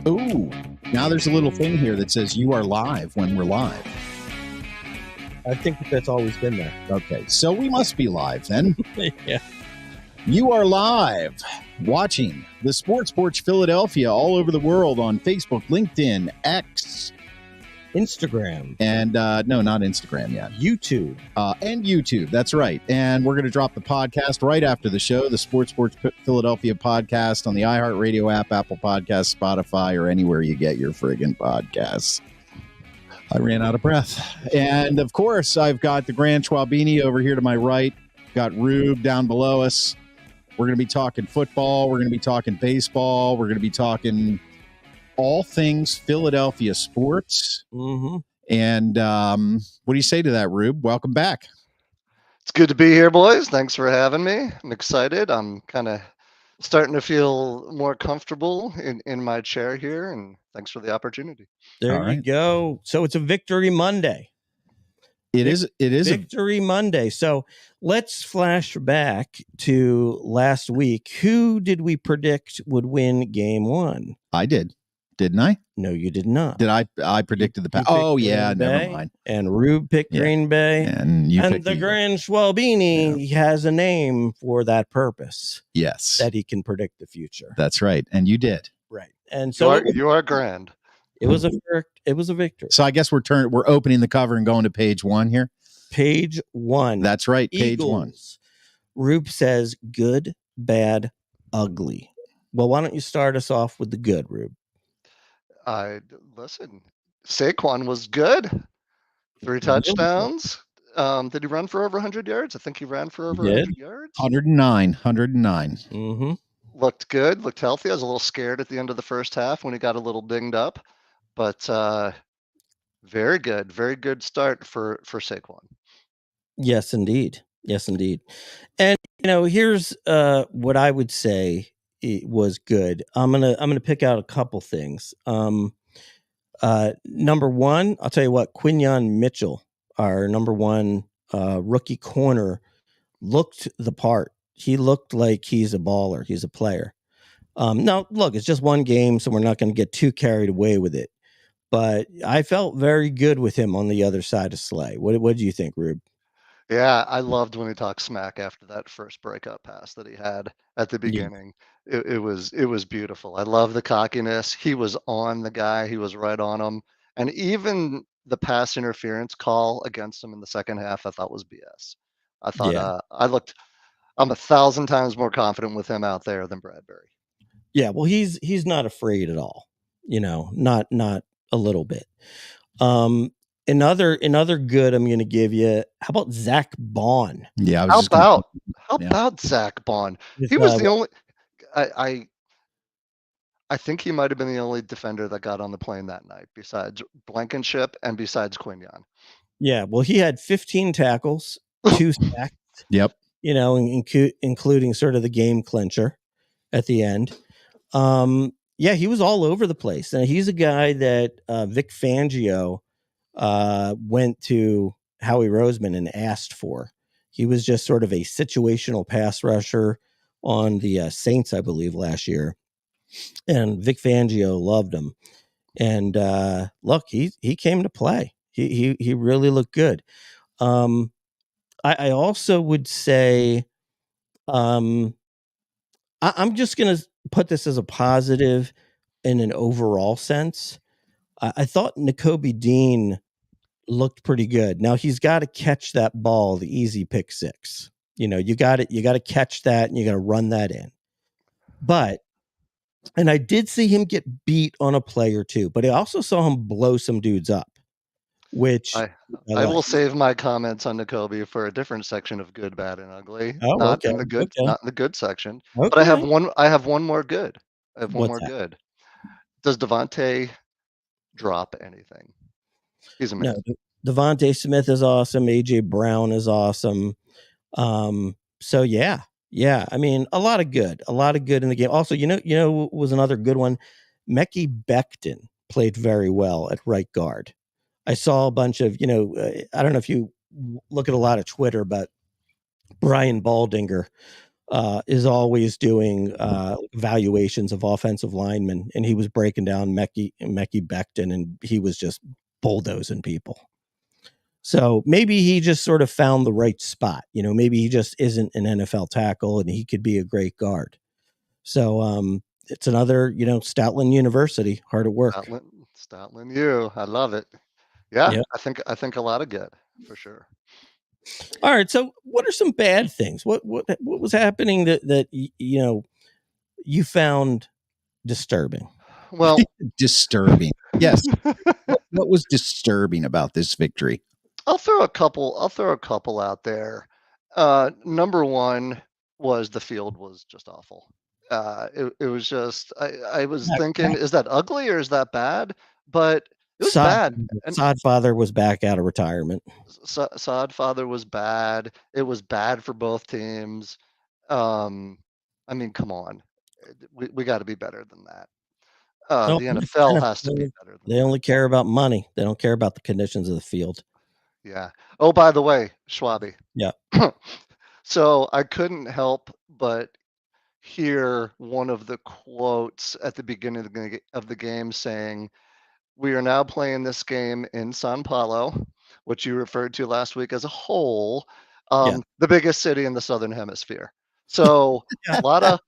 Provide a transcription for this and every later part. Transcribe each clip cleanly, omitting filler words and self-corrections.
Ooh, now there's a little thing here that says you are live when we're live. I think that's always been there. Okay, so we must be live then. Yeah. You are live watching the Sports Porch Philadelphia all over the world on Facebook, LinkedIn, X, Instagram. And no, not Instagram yet. YouTube. And YouTube. That's right. And we're going to drop the podcast right after the show, the Sports Porch Philadelphia podcast on the iHeartRadio app, Apple Podcasts, Spotify, or anywhere you get your friggin' podcasts. I ran out of breath. And, of course, I've got the Grand Schwabini over here to my right. Got Rube down below us. We're going to be talking football. We're going to be talking baseball. We're going to be talking all things Philadelphia sports. Mm-hmm. And what do you say to that, Rube? Welcome back. It's good to be here, boys. Thanks for having me. I'm excited. I'm kind of starting to feel more comfortable in my chair here, and thanks for the opportunity. There you go. So it's a Victory Monday. It is Victory Monday. So let's flash back to last week. Who did we predict would win game one? I did. Didn't I? No, you did not. Did I? I predicted the past. Oh, yeah. Never mind. And Rube picked Green Bay. And you picked the Grand Schwabini has a name for that purpose. Yes. That he can predict the future. That's right. And you did. Right. And so you are grand. It was a victory. So I guess we're opening the cover and going to page one here. Page one. That's right. Page Eagles. One. Rube says good, bad, ugly. Well, why don't you start us off with the good, Rube? Listen, Saquon was good. 3 touchdowns. Did he run for over 100 yards? I think he ran for over 100 yards. 109. Mm-hmm. Looked good. Looked healthy. I was a little scared at the end of the first half when he got a little dinged up. But very good. Very good start for Saquon. Yes, indeed. Yes, indeed. And, here's what I would say it was good. I'm gonna pick out a couple things. Number one, I'll tell you what, Quinyon Mitchell, our number one rookie corner, looked the part. He looked like he's a baller. He's a player. Now, look, it's just one game, so we're not going to get too carried away with it. But I felt very good with him on the other side of Slay. What do you think, Rube? Yeah, I loved when he talked smack after that first breakup pass that he had at the beginning. Yeah. It was beautiful. I love the cockiness. He was on the guy. He was right on him. And even the pass interference call against him in the second half, I thought was BS. I thought I'm 1,000 times more confident with him out there than Bradbury. Yeah, well, he's not afraid at all. Not a little bit. Another good I'm going to give you. How about Zach Bond? Yeah. How about Zach Bond? He was the only. I think he might have been the only defender that got on the plane that night, besides Blankenship and besides Quinyon. Yeah, well, he had 15 tackles, 2 sacks. Yep. Including sort of the game clincher at the end. Yeah, he was all over the place, and he's a guy that Vic Fangio went to Howie Roseman and asked for. He was just sort of a situational pass rusher on the Saints, I believe, last year. And Vic Fangio loved him. And look, he came to play. He really looked good. I also would say I'm just going to put this as a positive in an overall sense. I thought Nakobe Dean looked pretty good. Now he's got to catch that ball, the easy pick six. You got to catch that and you got to run that in. And I did see him get beat on a play or two, but I also saw him blow some dudes up, which I will save my comments on Nakobe for a different section of good, bad, and ugly. Not in the good section. Okay. But I have one more good. Good. Does Devontae drop anything? He's amazing. No, Devontae Smith is awesome. AJ Brown is awesome. So yeah. I mean, a lot of good in the game. Also, was another good one. Mekhi Becton played very well at right guard. I saw a bunch of, I don't know if you look at a lot of Twitter, but Brian Baldinger is always doing evaluations of offensive linemen, and he was breaking down Mekhi Becton, and he was just bulldozing people. So maybe he just sort of found the right spot. Maybe he just isn't an NFL tackle, and he could be a great guard. So it's another, Stoutland University, hard at work. Stoutland U. I love it. Yeah, I think a lot of good for sure. All right. So what are some bad things? What was happening that you found disturbing? Well, disturbing. Yes. What was disturbing about this victory? I'll throw a couple out there. Number one was the field was just awful. It was just I was thinking, is that ugly or is that bad? But it was bad. And Sod Father was back out of retirement. Sod Father was bad. It was bad for both teams. I mean, come on, we got to be better than that. The NFL has to be better. They only care about money. They don't care about the conditions of the field. Yeah. Oh, by the way, Schwabi. Yeah. So I couldn't help but hear one of the quotes at the beginning of the game saying, "We are now playing this game in Sao Paulo," which you referred to last week as a whole, the biggest city in the Southern Hemisphere. So a lot of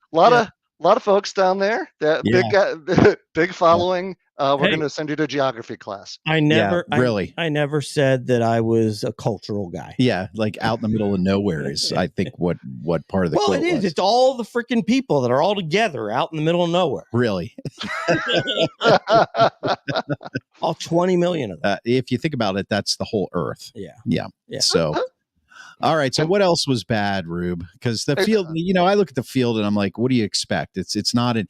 folks down there. That big following. We're going to send you to geography class. I never really. I never said that I was a cultural guy. Yeah, like out in the middle of nowhere is, I think, what part of the quote it is. was. It's all the freaking people that are all together out in the middle of nowhere. Really? All 20 million of them. If you think about it, that's the whole Earth. Yeah. So. All right. So what else was bad, Rube? Because the field, I look at the field and I'm like, what do you expect? It's not a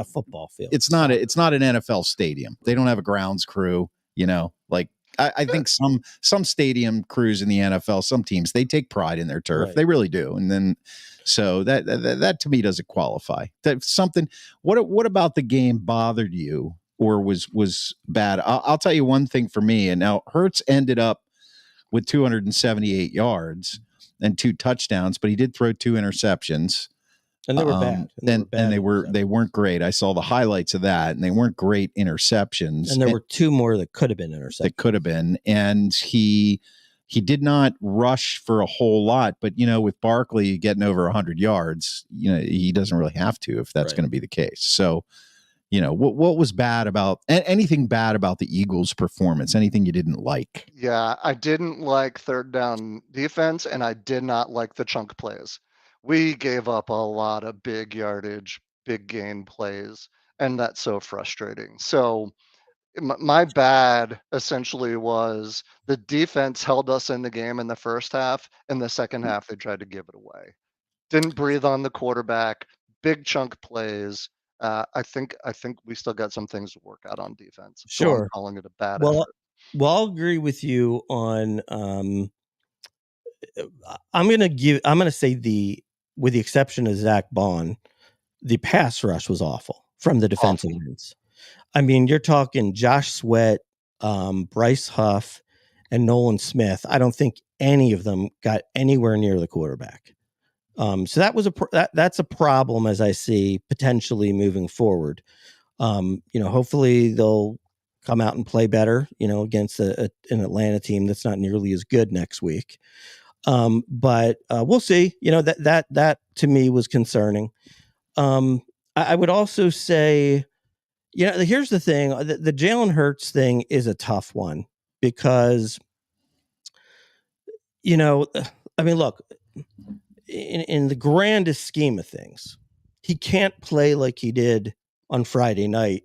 football field. It's not an NFL stadium. They don't have a grounds crew, like I think some stadium crews in the NFL, some teams, they take pride in their turf. Right. They really do. And then, so that to me doesn't qualify. That something, what about the game bothered you or was bad? I'll tell you one thing for me. And now Hurts ended up with 278 yards and 2 touchdowns, but he did throw 2 interceptions. And they were bad. And they weren't great. I saw the highlights of that, and they weren't great interceptions. And there were 2 more that could have been intercepted. That could have been. And he did not rush for a whole lot, but with Barkley getting over 100 yards, he doesn't really have to if that's going to be the case. So, what was bad about anything bad about the Eagles' performance? Anything you didn't like? Yeah, I didn't like third down defense, and I did not like the chunk plays. We gave up a lot of big yardage, big gain plays, and that's so frustrating. So my bad essentially was the defense held us in the game in the first half. In the second half, they tried to give it away. Didn't breathe on the quarterback, big chunk plays. I think we still got some things to work out on defense. Sure. So I'm calling it a bad effort. Well, I'll agree with you on. I'm going to say with the exception of Zach Bond, the pass rush was awful from the defensive ends. I mean, you're talking Josh Sweat, Bryce Huff, and Nolan Smith. I don't think any of them got anywhere near the quarterback. So that was that's a problem as I see potentially moving forward. Hopefully they'll come out and play better, against an Atlanta team that's not nearly as good next week. But we'll see. That to me was concerning. I would also say, here's the thing: the Jalen Hurts thing is a tough one because, look. In the grandest scheme of things, he can't play like he did on Friday night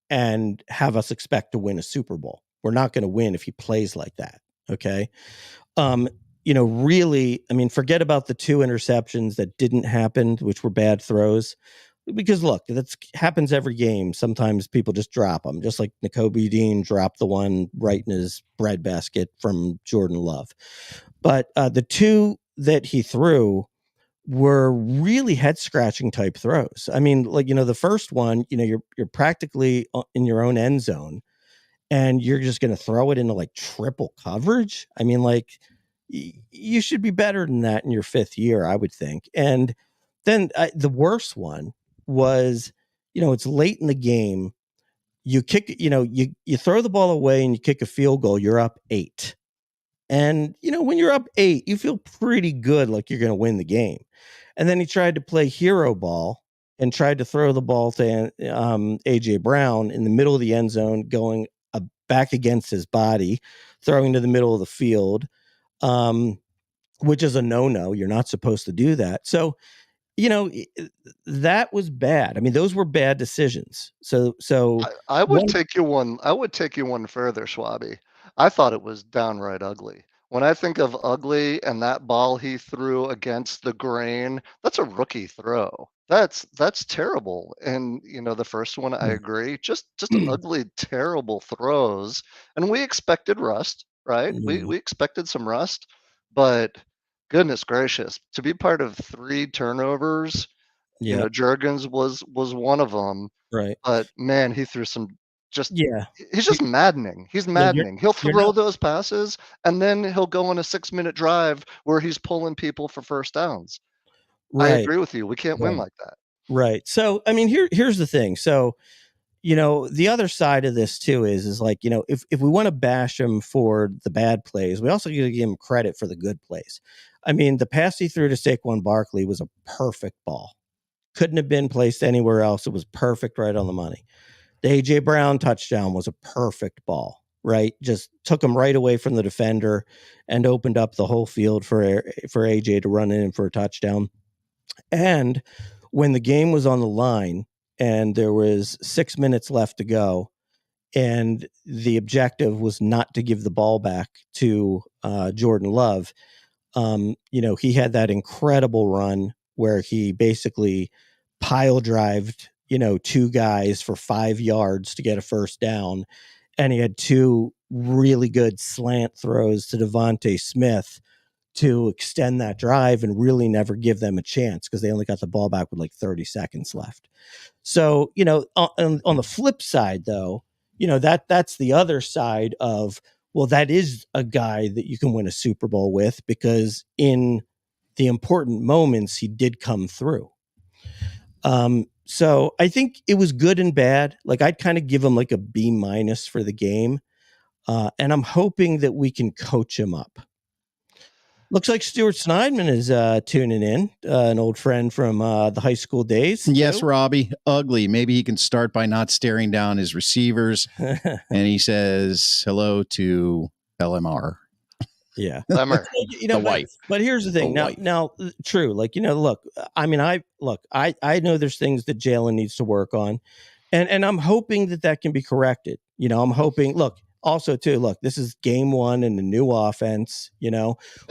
and have us expect to win a Super Bowl. We're not going to win if he plays like that. Okay. Really, forget about the 2 interceptions that didn't happen, which were bad throws, because look, that happens every game. Sometimes people just drop them, just like Nakobe Dean dropped the one right in his bread basket from Jordan Love. But the 2 that he threw were really head scratching type throws. The first one, you're practically in your own end zone and you're just going to throw it into like triple coverage. you should be better than that in your fifth year, I would think. And then the worst one was, it's late in the game. You kick, you throw the ball away and you kick a field goal. You're up 8. And, when you're up 8, you feel pretty good, like you're going to win the game. And then he tried to play hero ball and tried to throw the ball to AJ Brown in the middle of the end zone, going back against his body, throwing to the middle of the field, which is a no-no. You're not supposed to do that. So, that was bad. I mean, those were bad decisions. So I would take you one. I would take you one further, Schwabi. I thought it was downright ugly. When I think of ugly and that ball he threw against the grain, that's a rookie throw. That's terrible. And the first one, I agree. Just ugly, terrible throws. And we expected rust, right? We expected some rust, but goodness gracious, to be part of 3 turnovers. Jurgens was one of them. Right. But man, he threw some yeah. He's just maddening. He's maddening. He'll throw those passes and then he'll go on a 6-minute drive where he's pulling people for first downs. Right. I agree with you. We can't win like that. Right. So, I mean, here's the thing. So, the other side of this too is like, if we want to bash him for the bad plays, we also got to give him credit for the good plays. I mean, the pass he threw to Saquon Barkley was a perfect ball. Couldn't have been placed anywhere else. It was perfect, right on the money. The AJ Brown touchdown was a perfect ball, right? Just took him right away from the defender and opened up the whole field for AJ to run in for a touchdown. And when the game was on the line and there was 6 minutes left to go, and the objective was not to give the ball back to Jordan Love, he had that incredible run where he basically pile drived 2 guys for 5 yards to get a first down. And he had 2 really good slant throws to Devontae Smith to extend that drive and really never give them a chance because they only got the ball back with like 30 seconds left. So, on the flip side, though, that's the other side of, well, that is a guy that you can win a Super Bowl with because in the important moments, he did come through. So I think it was good and bad. Like I'd kind of give him like a B- for the game. And I'm hoping that we can coach him up. Looks like Stuart Sneidman is tuning in, an old friend from the high school days. Yes, Robbie. Ugly. Maybe he can start by not staring down his receivers. And he says hello to LMR. Yeah. The white. But here's the thing. Now, true. Like, look, I mean, I know there's things that Jalen needs to work on. And I'm hoping that can be corrected. I'm hoping, look, also too, look, this is game 1 and a new offense.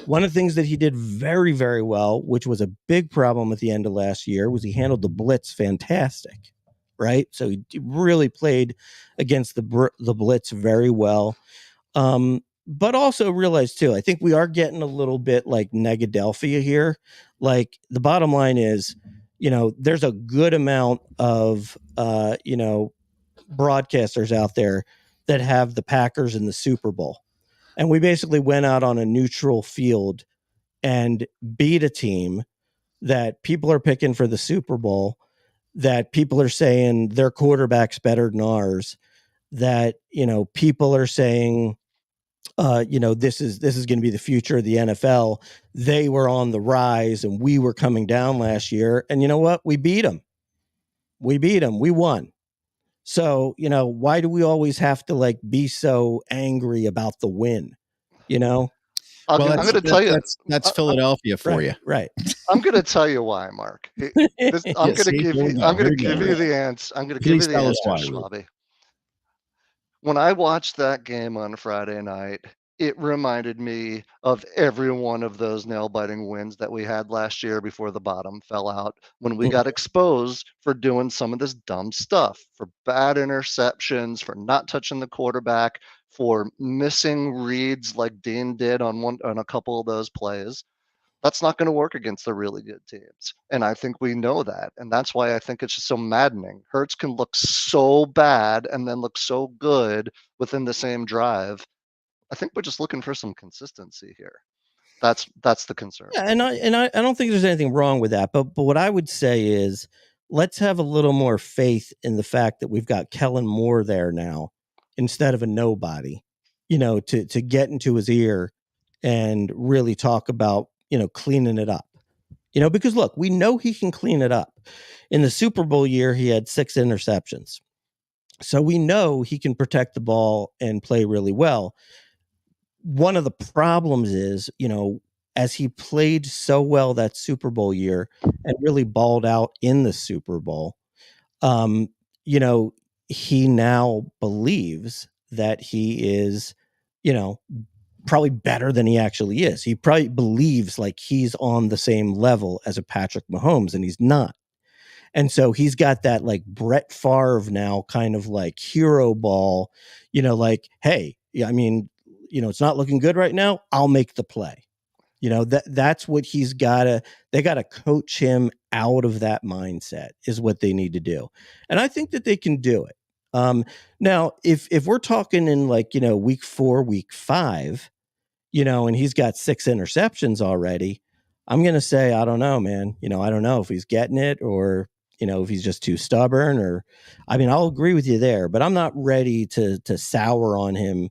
One of the things that he did very, very well, which was a big problem at the end of last year, was he handled the blitz fantastic. Right. So he really played against the blitz very well. But also realize too, I think we are getting a little bit like Negadelphia here. Like the bottom line is, there's a good amount of, broadcasters out there that have the Packers in the Super Bowl. And we basically went out on a neutral field and beat a team that people are picking for the Super Bowl, that people are saying their quarterback's better than ours, that, people are saying, this is going to be the future of the NFL. They were on the rise and we were coming down last year. And you know what? We beat them. We won. So, why do we always have to like be so angry about the win? Well, I'm going to tell you that's Philadelphia for you. Right. I'm going to tell you why, Mark. I'm going to give you the answer. I'm going to give you the answer, Schwabi. When I watched that game on Friday night, it reminded me of every one of those nail-biting wins that we had last year before the bottom fell out, when we got exposed for doing some of this dumb stuff, for bad interceptions, for not touching the quarterback, for missing reads like Dean did on a couple of those plays. That's not going to work against the really good teams. And I think we know that. And that's why I think it's just so maddening. Hurts can look so bad and then look so good within the same drive. I think we're just looking for some consistency here. That's the concern. Yeah, and I don't think there's anything wrong with that. But what I would say is, let's have a little more faith in the fact that we've got Kellen Moore there now instead of a nobody, to get into his ear and really talk about, cleaning it up. Because look, we know he can clean it up. In the Super Bowl year, he had 6 interceptions. So we know he can protect the ball and play really well. One of the problems is, as he played so well that Super Bowl year and really balled out in the Super Bowl, he now believes that he is, probably better than he actually is. He probably believes like he's on the same level as a Patrick Mahomes, and he's not. And so he's got that like Brett Favre now kind of like hero ball, like, hey, I mean, it's not looking good right now. I'll make the play. That's what they got to coach him out of that mindset is what they need to do. And I think that they can do it. Now, if we're talking in like, week 4, week 5, and he's got 6 interceptions already, I'm going to say, I don't know, man. I don't know if he's getting it or, if he's just too stubborn I'll agree with you there, but I'm not ready to sour on him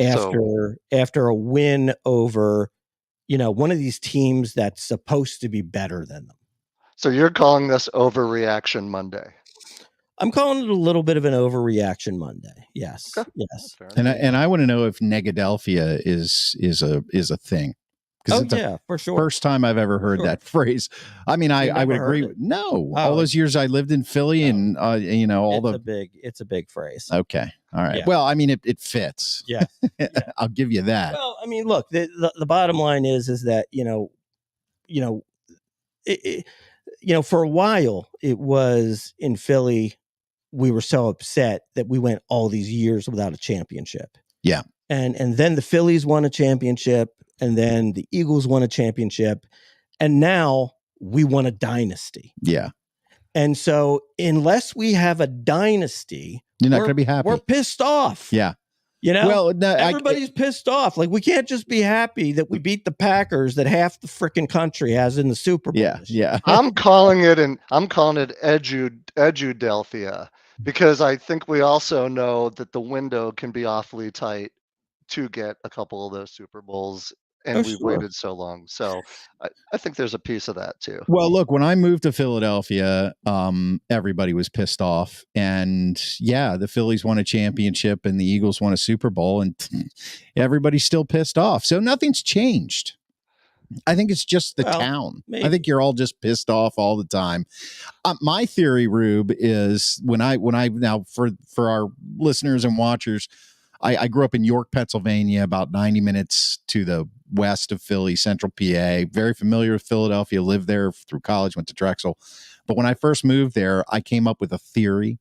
after a win over, one of these teams that's supposed to be better than them. So you're calling this overreaction Monday? I'm calling it a little bit of an overreaction Monday. Yes. Okay. Yes. And I want to know if Negadelphia is a thing. Oh, for sure. First time I've ever heard that phrase. I mean, I would agree. All those years I lived in Philly and, it's a big phrase. Okay. All right. Yeah. Well, I mean, it fits. Yeah. I'll give you that. Well, I mean, look, the bottom line is that, for a while it was in Philly, we were so upset that we went all these years without a championship. Yeah. And then the Phillies won a championship, and then the Eagles won a championship, and now we won a dynasty. Yeah. And so unless we have a dynasty, you're not going to be happy. We're pissed off. Yeah. Well, everybody's pissed off. Like, we can't just be happy that we beat the Packers that half the freaking country has in the Super Bowl. Yeah. I'm calling it Edudelphia, because I think we also know that the window can be awfully tight to get a couple of those Super Bowls, and we've waited so long. So I think there's a piece of that too. Well, look, when I moved to Philadelphia, everybody was pissed off, and the Phillies won a championship and the Eagles won a Super Bowl, and everybody's still pissed off. So nothing's changed. I think it's just the town. Maybe. I think you're all just pissed off all the time. My theory, Rube, is when I now for our listeners and watchers, I grew up in York, Pennsylvania, about 90 minutes to the west of Philly, central PA. Very familiar with Philadelphia, lived there through college, went to Drexel. But when I first moved there, I came up with a theory.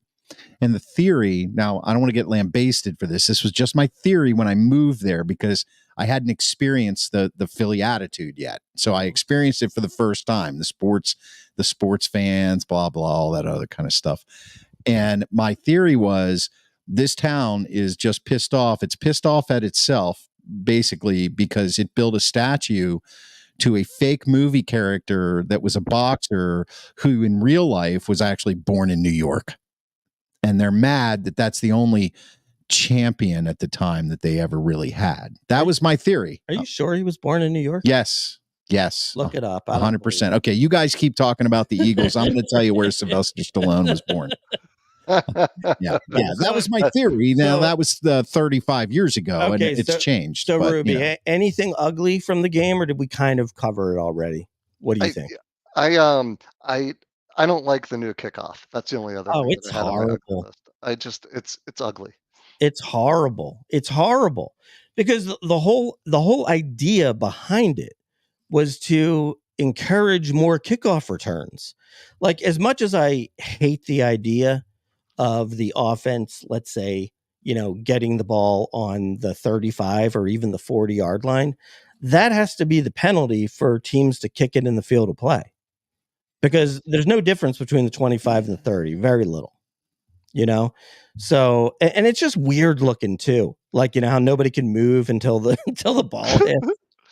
And the theory, now I don't want to get lambasted for this. This was just my theory when I moved there because I hadn't experienced the Philly attitude yet. So I experienced it for the first time. The sports fans, blah, blah, all that other kind of stuff. And my theory was this town is just pissed off. It's pissed off at itself, basically, because it built a statue to a fake movie character that was a boxer who in real life was actually born in New York. And they're mad that that's the only champion at the time that they ever really had. That was my theory. Are you sure he was born in New York? Yes. Look it up. 100%. Okay, you guys keep talking about the Eagles. I'm going to tell you where Sylvester Stallone was born. Yeah, that was my theory. Now that was 35 years ago, and it's changed. So, Ruby, anything ugly from the game, or did we kind of cover it already? What do you think? I don't like the new kickoff. That's the only other thing. It's horrible. It's ugly. It's horrible. It's horrible because the whole idea behind it was to encourage more kickoff returns. Like, as much as I hate the idea of the offense, let's say, getting the ball on the 35 or even the 40-yard line, that has to be the penalty for teams to kick it in the field of play. Because there's no difference between the 25 and the 30, very little, So, and it's just weird looking too. Like, how nobody can move until the ball hits.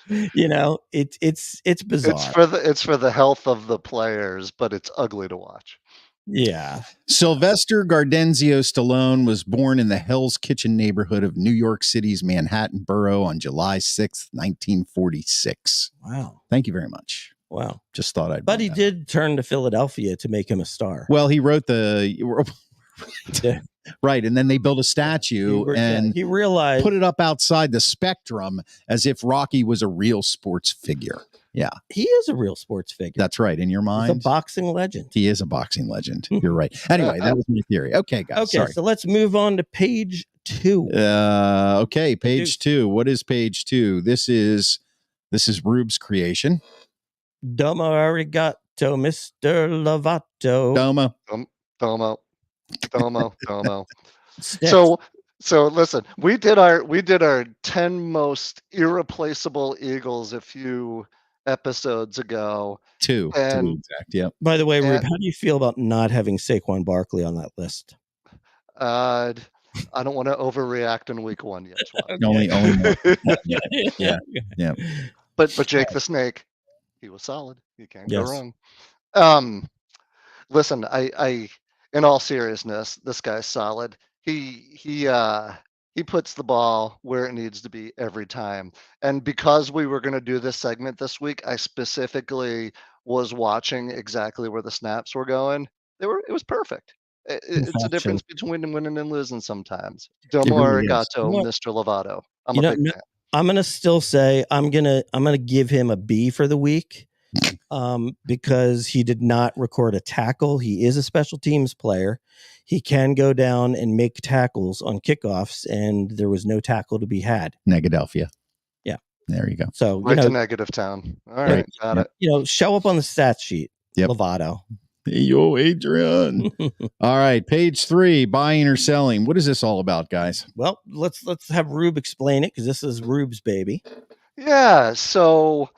It's bizarre. It's for the health of the players, but it's ugly to watch. Yeah. Sylvester Gardenzio Stallone was born in the Hell's Kitchen neighborhood of New York City's Manhattan borough on July 6th, 1946. Wow. Thank you very much. Wow. Just thought I'd. But he did turn to Philadelphia to make him a star. Well, he wrote right, and then they built a statue and he realized put it up outside the Spectrum as if Rocky was a real sports figure. Yeah, he is a real sports figure. That's right. In your mind, he's a boxing legend. He is a boxing legend. You're right. Anyway, that was my theory. Okay, guys. Okay, sorry. So let's move on to page 2. Okay, page 2. What is page 2? This is Rube's creation. Domo arigato, Mr. Lovato. Domo. So listen, we did our 10 most irreplaceable Eagles a few episodes ago. 2 to be exact. Yep. By the way, Rube, how do you feel about not having Saquon Barkley on that list? I don't want to overreact in week 1 yet. Okay. Only yeah. But Jake the Snake, he was solid. You can't go wrong. Listen, I in all seriousness, this guy's solid. He puts the ball where it needs to be every time. And because we were going to do this segment this week, I specifically was watching exactly where the snaps were going. It was perfect. It's a difference between winning and losing sometimes. Domo arigato, Mr. Lovato. I'm a big fan. I'm gonna still say I'm gonna give him a B for the week. Because he did not record a tackle. He is a special teams player. He can go down and make tackles on kickoffs, and there was no tackle to be had. Negadelphia. Yeah. There you go. So, to Negative Town. All right. Got it. Show up on the stat sheet. Yep. Lovato. Hey, yo, Adrian. All right. Page 3, buying or selling. What is this all about, guys? Well, let's have Rube explain it because this is Rube's baby. Yeah. So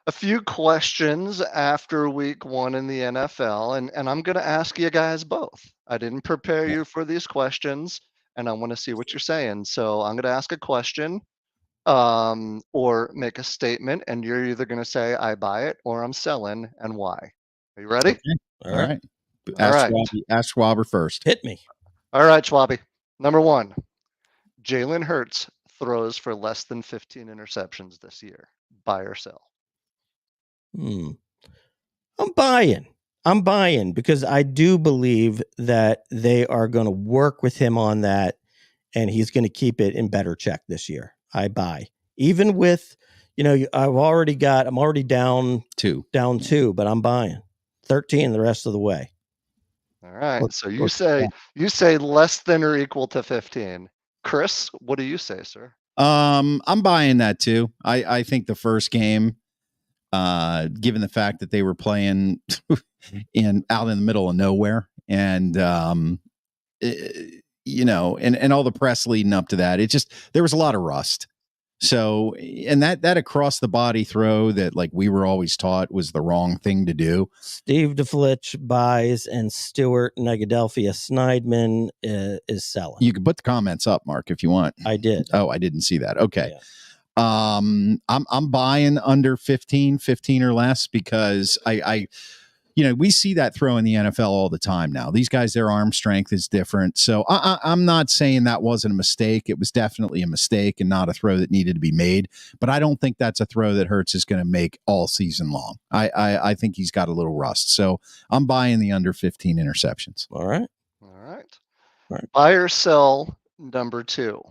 a few questions after week 1 in the NFL, and I'm going to ask you guys both. I didn't prepare you for these questions, and I want to see what you're saying. So I'm going to ask a question or make a statement, and you're either going to say, I buy it, or I'm selling, and why. Are you ready? Okay. All right. Ask Schwaber first. Hit me. All right, Schwabi. Number 1, Jalen Hurts throws for less than 15 interceptions this year. Buy or sell? I'm buying because I do believe that they are going to work with him on that, and he's going to keep it in better check this year. I buy. Even with, I'm already down 2, but I'm buying 13 the rest of the way. All right. So you say less than or equal to 15. Chris, what do you say, sir? I'm buying that too. I think the first game, given the fact that they were playing out in the middle of nowhere, and and all the press leading up to that, there was a lot of rust. So, and that across the body throw that we were always taught was the wrong thing to do. Steve DeFlitch buys, and Stuart Negadelphia Snideman is selling. You can put the comments up, Mark, if you want. I did. Oh, I didn't see that. Okay. Yeah. I'm buying under 15 or less because I we see that throw in the NFL all the time now. These guys, their arm strength is different. So I'm not saying that wasn't a mistake. It was definitely a mistake and not a throw that needed to be made. But I don't think that's a throw that Hurts is going to make all season long. I think he's got a little rust. So I'm buying the under 15 interceptions. All right. Buy or sell number 2.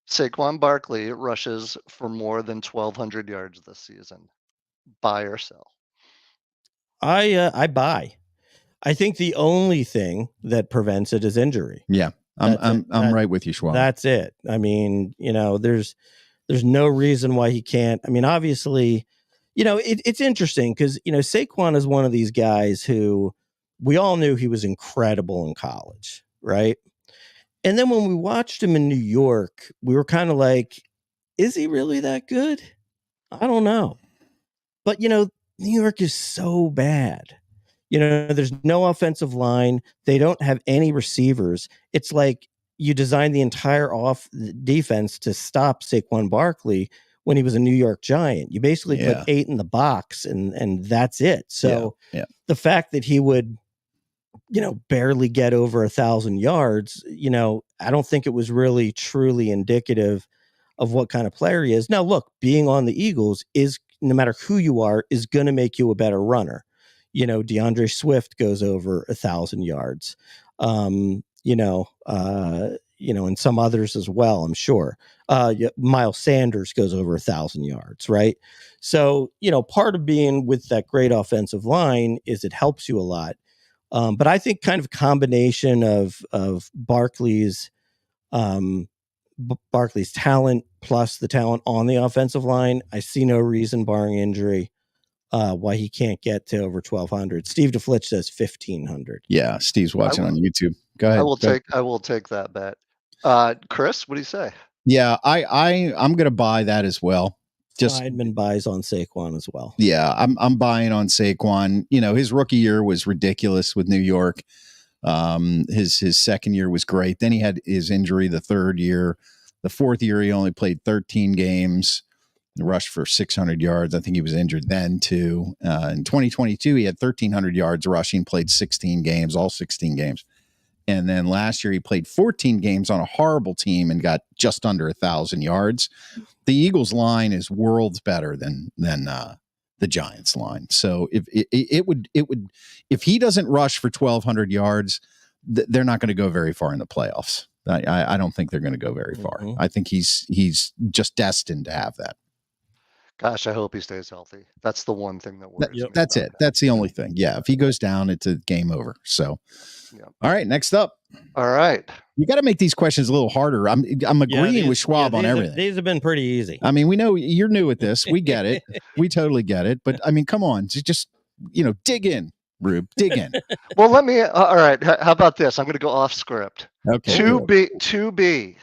Saquon Barkley rushes for more than 1,200 yards this season. Buy or sell? I buy. I think the only thing that prevents it is injury. Yeah, I'm right with you, Schwab. That's it. I mean, there's no reason why he can't. I mean, obviously, it's interesting because Saquon is one of these guys who we all knew he was incredible in college, right? And then when we watched him in New York, we were kind of like, is he really that good? I don't know. But, New York is so bad. There's no offensive line. They don't have any receivers. It's like you designed the entire defense to stop Saquon Barkley when he was a New York Giant. You basically put Yeah. 8 in the box and that's it. So the fact that he would, barely get over 1,000 yards, I don't think it was really truly indicative of what kind of player he is. Now, look, being on the Eagles is, no matter who you are, is going to make you a better runner. DeAndre Swift goes over 1,000 yards. And some others as well, I'm sure. Miles Sanders goes over 1,000 yards, right? So, part of being with that great offensive line is it helps you a lot. But I think kind of a combination of Barkley's talent plus the talent on the offensive line, I see no reason, barring injury, why he can't get to over 1,200. Steve DeFlitch says 1,500. Yeah, Steve's watching on YouTube. Go ahead. I will take that bet. Chris, what do you say? Yeah, I'm going to buy that as well. Seidman buys on Saquon as well. Yeah, I'm buying on Saquon. His rookie year was ridiculous with New York. His second year was great. Then he had his injury the third year. The fourth year, he only played 13 games, rushed for 600 yards. I think he was injured then too. In 2022, he had 1,300 yards rushing, played 16 games, all 16 games. And then last year he played 14 games on a horrible team and got just under 1,000 yards. The Eagles line is worlds better than the Giants line. So if he doesn't rush for 1,200 yards, they're not going to go very far in the playoffs. I don't think they're going to go very far. I think he's just destined to have that. Gosh, I hope he stays healthy. That's the one thing that worries me. That's it. That's the only thing. Yeah, if he goes down, it's a game over. So, all right, next up. All right. You got to make these questions a little harder. I'm agreeing with Schwab on everything. These have been pretty easy. I mean, we know you're new at this. We get it. We totally get it. But I mean, come on, just dig in, Rube. Dig in. Well, let me. All right. How about this? I'm going to go off script. Okay. 2B.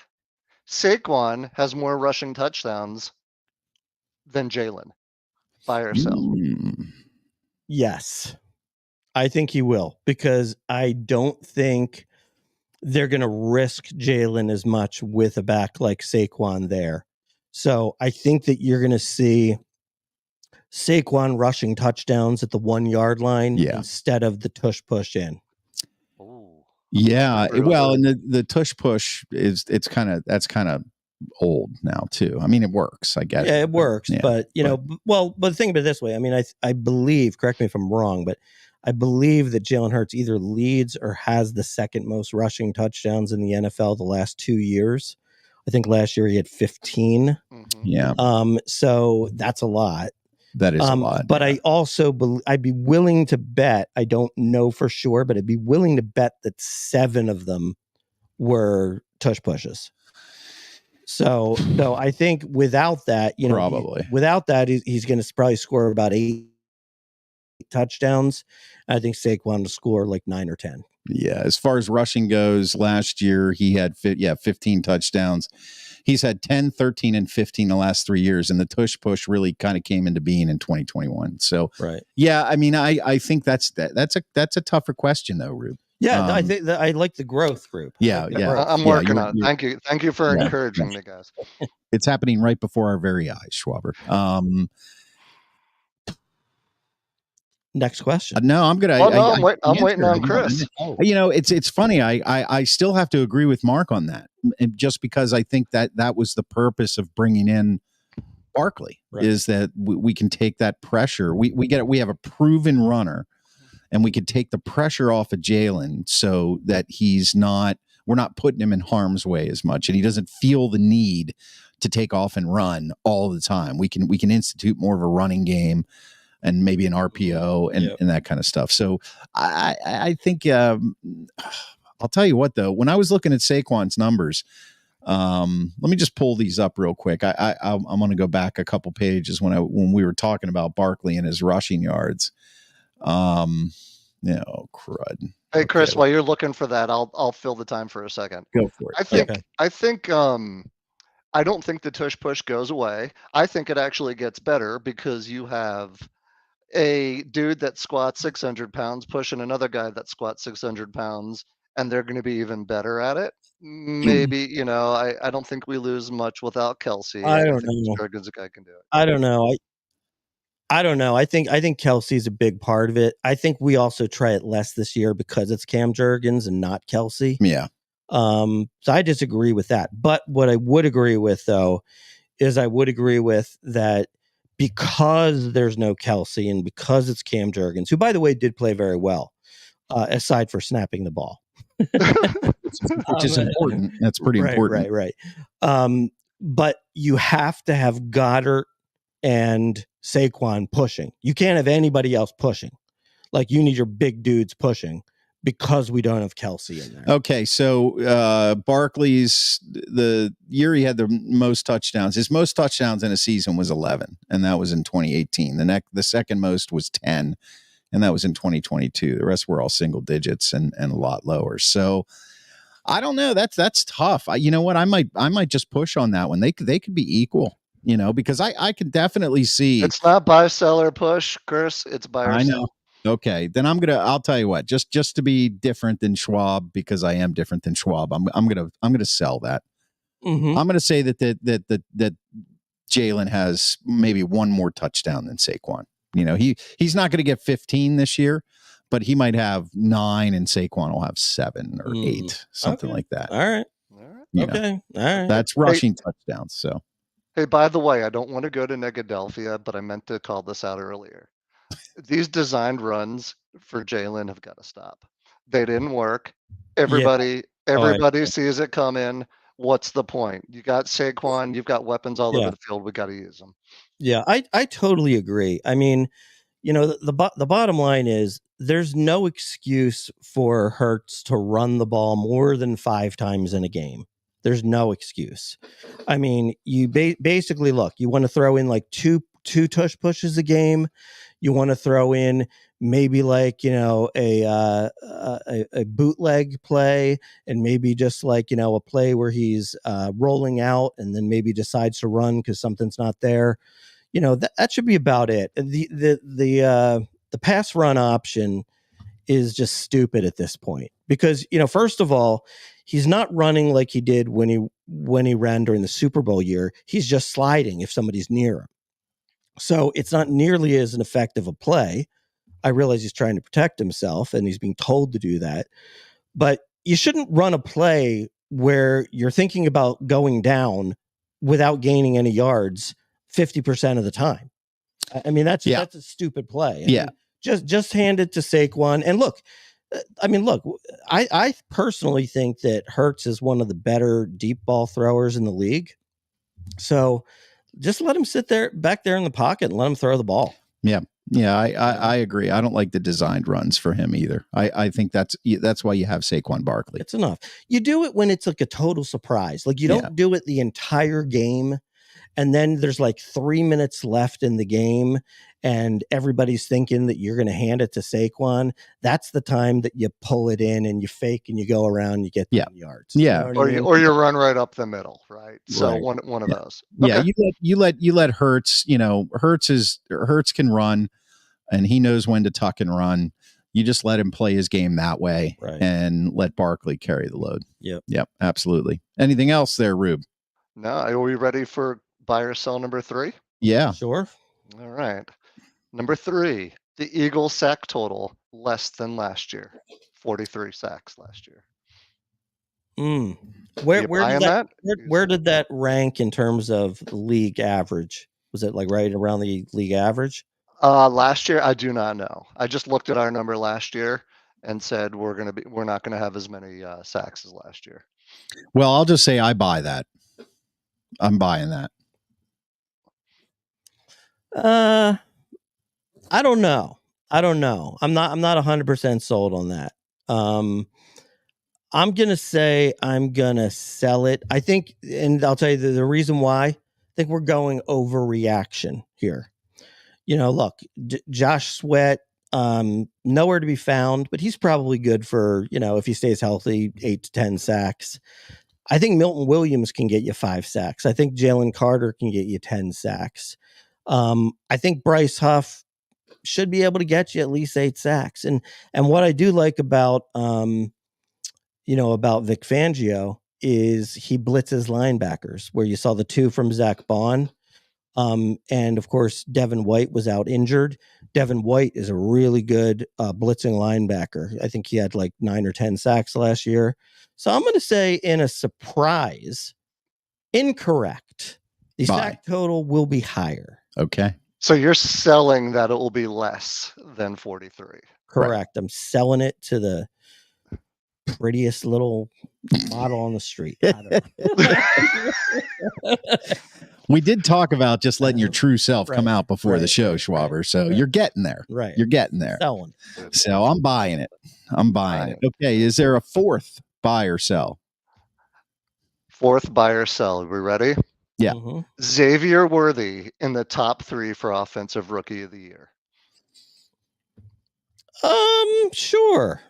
Saquon has more rushing touchdowns than Jalen by herself. Yes, I think he will, because I don't think they're going to risk Jalen as much with a back like Saquon there. So I think that you're going to see Saquon rushing touchdowns at the 1 yard line instead of the tush push in. Yeah, well, and the tush push that's kind of old now too. I mean, it works. I guess. Yeah, it works. Yeah, but but think of it this way. I mean, I believe. Correct me if I'm wrong, but I believe that Jalen Hurts either leads or has the second most rushing touchdowns in the NFL the last 2 years. I think last year he had 15. Yeah. So that's a lot. That is a lot. But I also I'd be willing to bet. I don't know for sure, but I'd be willing to bet that 7 of them were tush pushes. So no, I think without that, without that, he's going to probably score about 8 touchdowns. I think Saquon will score like 9 or 10. Yeah, as far as rushing goes, last year he had 15 touchdowns. He's had 10, 13, and 15 the last 3 years, and the tush push really kind of came into being in 2021. So, yeah, I mean, I think that's a tougher question though, Rube. Yeah, I think that I like the growth group. Yeah. I'm working on it. Thank you for encouraging me, guys. It's happening right before our very eyes, Schwaber. Next question. No, I'm gonna. I'm waiting on Chris. It's funny. I still have to agree with Mark on that, just because I think that was the purpose of bringing in Barkley, is that we can take that pressure. We have a proven runner, and we could take the pressure off of Jalen so that we're not putting him in harm's way as much, and he doesn't feel the need to take off and run all the time. We can institute more of a running game and maybe an RPO and that kind of stuff. So I think I'll tell you what though, when I was looking at Saquon's numbers, let me just pull these up real quick. I'm going to go back a couple pages when we were talking about Barkley and his rushing yards. Crud. Hey Chris, while you're looking for that, I'll fill the time for a second. Go for it. I think I don't think the tush push goes away. I think it actually gets better because you have a dude that squats 600 pounds pushing another guy that squats 600 pounds, and they're going to be even better at it. Maybe, I don't think we lose much without Kelsey. I don't think know. Jurgens' a guy can do it. I don't know. I don't know. I think Kelsey's a big part of it. I think we also try it less this year because it's Cam Jurgens and not Kelsey. Yeah. So I disagree with that. But what I would agree with, though, is I would agree with that because there's no Kelsey and because it's Cam Jurgens, who, by the way, did play very well, aside for snapping the ball. Which is important. That's pretty important. Right. But you have to have Goddard and Saquon pushing. You can't have anybody else pushing. Like, you need your big dudes pushing because we don't have Kelsey in there. Okay, so Barkley's, the year he had the most touchdowns, his most touchdowns in a season was 11, and that was in 2018. The second most was 10, and that was in 2022. The rest were all single digits and a lot lower. So I don't know. That's tough. You know what? I might just push on that one. They could be equal. Because I can definitely see it's not buy, sell, or push, Chris. It's buy or I know. sell. Okay, then I'll tell you what, just to be different than Schwab, because I am different than Schwab. I'm gonna sell that. Mm-hmm. I'm gonna say that Jalen has maybe one more touchdown than Saquon. He's not gonna get 15 this year, but he might have 9, and Saquon will have 7 or 8, something like that. All right. Okay. All right. That's rushing touchdowns. So. Hey, by the way, I don't want to go to Negadelphia, but I meant to call this out earlier. These designed runs for Jalen have got to stop. They didn't work. Everybody sees it come in. What's the point? You got Saquon. You've got weapons all over the field. We got to use them. Yeah, I totally agree. I mean, the bottom line is there's no excuse for Hurts to run the ball more than 5 times in a game. There's no excuse. I mean, you basically look. You want to throw in like two tush pushes a game. You want to throw in maybe like a bootleg play, and maybe just like a play where he's rolling out and then maybe decides to run because something's not there. That should be about it. The pass run option is just stupid at this point because first of all, he's not running like he did when he ran during the Super Bowl year. He's just sliding if somebody's near him. So it's not nearly as an effective a play. I realize he's trying to protect himself and he's being told to do that. But you shouldn't run a play where you're thinking about going down without gaining any yards 50% of the time. I mean, that's a stupid play. I mean, just hand it to Saquon. And look, I personally think that Hurts is one of the better deep ball throwers in the league. So just let him sit back there in the pocket and let him throw the ball. Yeah. I agree. I don't like the designed runs for him either. I think that's why you have Saquon Barkley. It's enough. You do it when it's like a total surprise. Like you don't do it the entire game. And then there's like 3 minutes left in the game and everybody's thinking that you're going to hand it to Saquon. That's the time that you pull it in and you fake and you go around and you get 10 yards. Yeah. Or you run right up the middle, right? So one of those. Okay. Yeah, you let Hurts, Hurts can run and he knows when to tuck and run. You just let him play his game that way and let Barkley carry the load. Yep, absolutely. Anything else there, Rube? No, are we ready for buy or sell number 3? Yeah. Sure. All right. Number 3, the Eagles sack total less than last year. 43 sacks last year. Where did that rank in terms of the league average? Was it like right around the league average? Last year, I do not know. I just looked at our number last year and said we're not gonna have as many sacks as last year. Well, I'll just say I buy that. I'm buying that. I don't know. I'm not 100% sold on that. I'm going to say I'm going to sell it. I think, and I'll tell you the reason why. I think we're going overreaction here. Look, Josh Sweat, nowhere to be found, but he's probably good for, if he stays healthy, 8 to 10 sacks. I think Milton Williams can get you 5 sacks. I think Jalen Carter can get you 10 sacks. I think Bryce Huff should be able to get you at least 8 sacks. And what I do like about about Vic Fangio is he blitzes linebackers, where you saw the two from Zach Bond. And of course, Devin White was out injured. Devin White is a really good blitzing linebacker. I think he had like 9 or 10 sacks last year. So I'm going to say, in a surprise, incorrect, the sack total will be higher. Okay. So you're selling that it will be less than 43. Correct. Right. I'm selling it to the prettiest little model on the street. We did talk about just letting your true self come out before the show, right, Schwaber. So you're getting there. Right. You're getting there. Selling. So I'm buying it. I'm buying it. Okay. Is there a fourth buy or sell? Fourth buy or sell. Are we ready? Yeah. Mm-hmm. Xavier Worthy in the top 3 for offensive rookie of the year. Sure.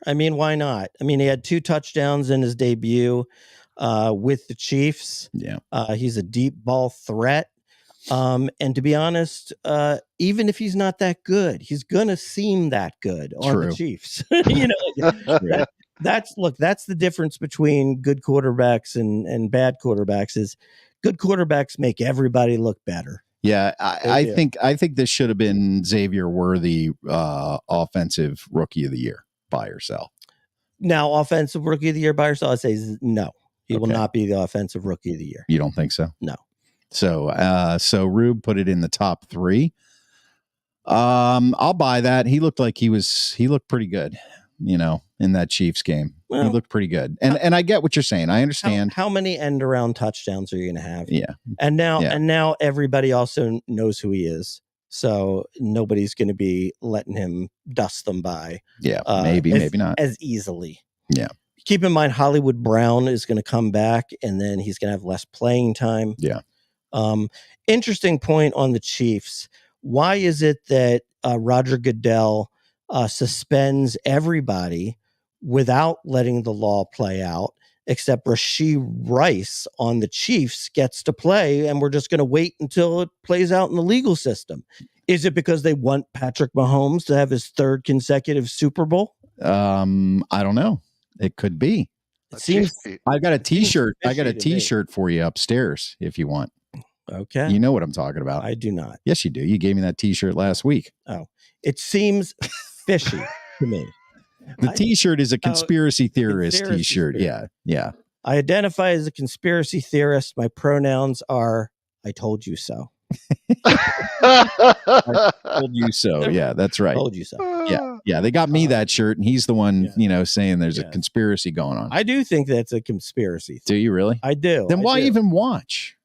I mean, why not? I mean, he had 2 touchdowns in his debut with the Chiefs. Yeah. He's a deep ball threat. And to be honest, even if he's not that good, he's gonna seem that good on the Chiefs. That's the difference between good quarterbacks and bad quarterbacks. Is good quarterbacks make everybody look better. Yeah, I think this should have been Xavier Worthy, offensive rookie of the year, buy or sell. Now, offensive rookie of the year, buy or sell? I say no. He will not be the offensive rookie of the year. You don't think so? No. So Rube put it in the top 3. I'll buy that. He looked like he looked pretty good, in that Chiefs game. Well, he looked pretty good. And I get what you're saying. I understand. How many end around touchdowns are you going to have? Yeah. And now everybody also knows who he is. So nobody's going to be letting him dust them by. Yeah, maybe not as easily. Yeah. Keep in mind, Hollywood Brown is going to come back, and then he's going to have less playing time. Yeah. Interesting point on the Chiefs. Why is it that Roger Goodell suspends everybody without letting the law play out, except Rashee Rice on the Chiefs gets to play, and we're just going to wait until it plays out in the legal system? Is it because they want Patrick Mahomes to have his 3rd consecutive Super Bowl? I don't know. It could be. It seems I got a t-shirt. I got a t-shirt for you upstairs if you want. Okay. You know what I'm talking about. I do not. Yes, you do. You gave me that t-shirt last week. Oh, it seems fishy to me. The t-shirt is a conspiracy theorist t-shirt. Theory. Yeah. I identify as a conspiracy theorist. My pronouns are I told you so. I told you so. Yeah, that's right. Told you so. Yeah. They got me that shirt, and he's the one, saying there's a conspiracy going on. I do think that's a conspiracy. Do you really? I do. Then why even watch?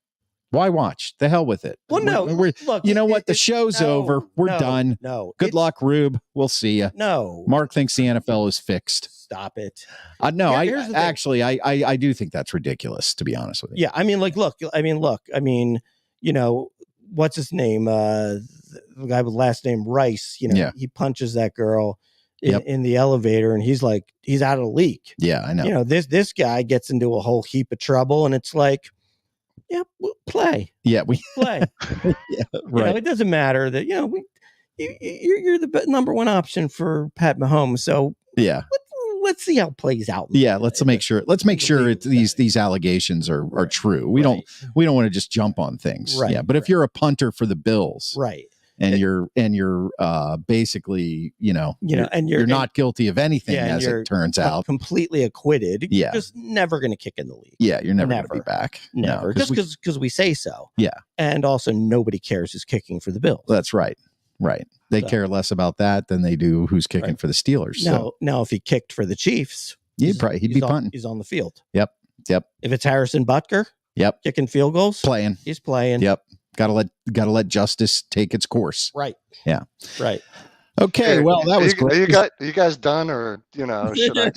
Why watch? The hell with it. Well, no. Look, you know what? The show's over. We're done. No. Good luck, Rube. We'll see you. No. Mark thinks the NFL is fixed. Stop it. No, I do think that's ridiculous, to be honest with you. Yeah, I mean, what's his name? The guy with last name Rice. He punches that girl in the elevator, and he's out of the league. Yeah, I know. This guy gets into a whole heap of trouble, and it's like, yeah, we'll play. Yeah, we play. Yeah, right. It doesn't matter that you're the number one option for Pat Mahomes. So yeah. Let's see how it plays out. Yeah, let's make sure these allegations are true. We don't want to just jump on things. Right. Yeah, but if you're a punter for the Bills, right, and you're basically, and you're not guilty of anything, as it turns out, completely acquitted. You're just never going to kick in the league. Yeah, you're never going to be back. Never, just because we say so. Yeah, and also nobody cares who's kicking for the Bills. That's right. Right. They care less about that than they do who's kicking for the Steelers. Now, if he kicked for the Chiefs, he'd be punting. He's on the field. Yep. If it's Harrison Butker, kicking field goals, he's playing. Yep. Gotta let justice take its course. Right. Yeah. Right. Okay. Well, that was great. Are you guys done, or should I?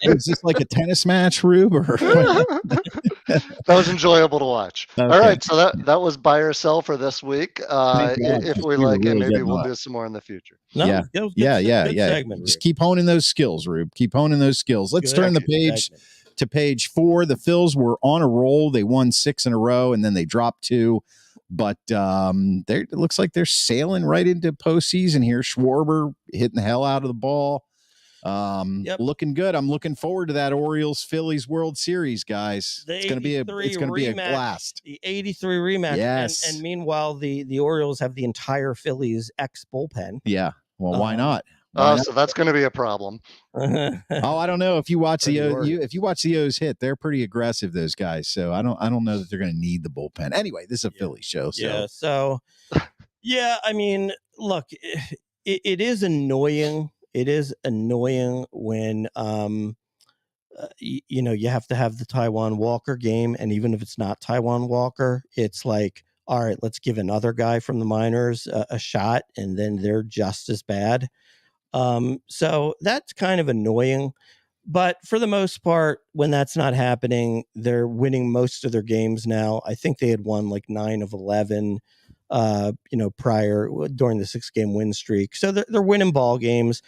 Is this like a tennis match, Rube? Or that was enjoyable to watch. Okay. All right, so that was buy or sell for this week. If we like it, maybe we'll do some more in the future. Yeah. Segment, just keep honing those skills, Rube. Keep honing those skills. Let's turn the page to page 4. The Phils were on a roll. They won 6 in a row, and then they dropped 2. But it looks like they're sailing right into postseason here. Schwarber hitting the hell out of the ball. Looking good. I'm looking forward to that Orioles-Phillies World Series, guys. It's going to be a blast. The 83 rematch. Yes. And meanwhile, the Orioles have the entire Phillies ex bullpen. Yeah. Well, why not? So that's going to be a problem. I don't know if you watch if you watch the O's hit, they're pretty aggressive, those guys. So I don't know that they're going to need the bullpen. Anyway, this is a Philly show. So. Yeah. So yeah, I mean, look, it is annoying. It is annoying when you have to have the Taiwan Walker game, and even if it's not Taiwan Walker, it's like, all right, let's give another guy from the minors a shot, and then they're just as bad. So that's kind of annoying. But for the most part, when that's not happening, they're winning most of their games now. I think they had won like 9 of 11, prior during the 6-game win streak. So they're winning ball games.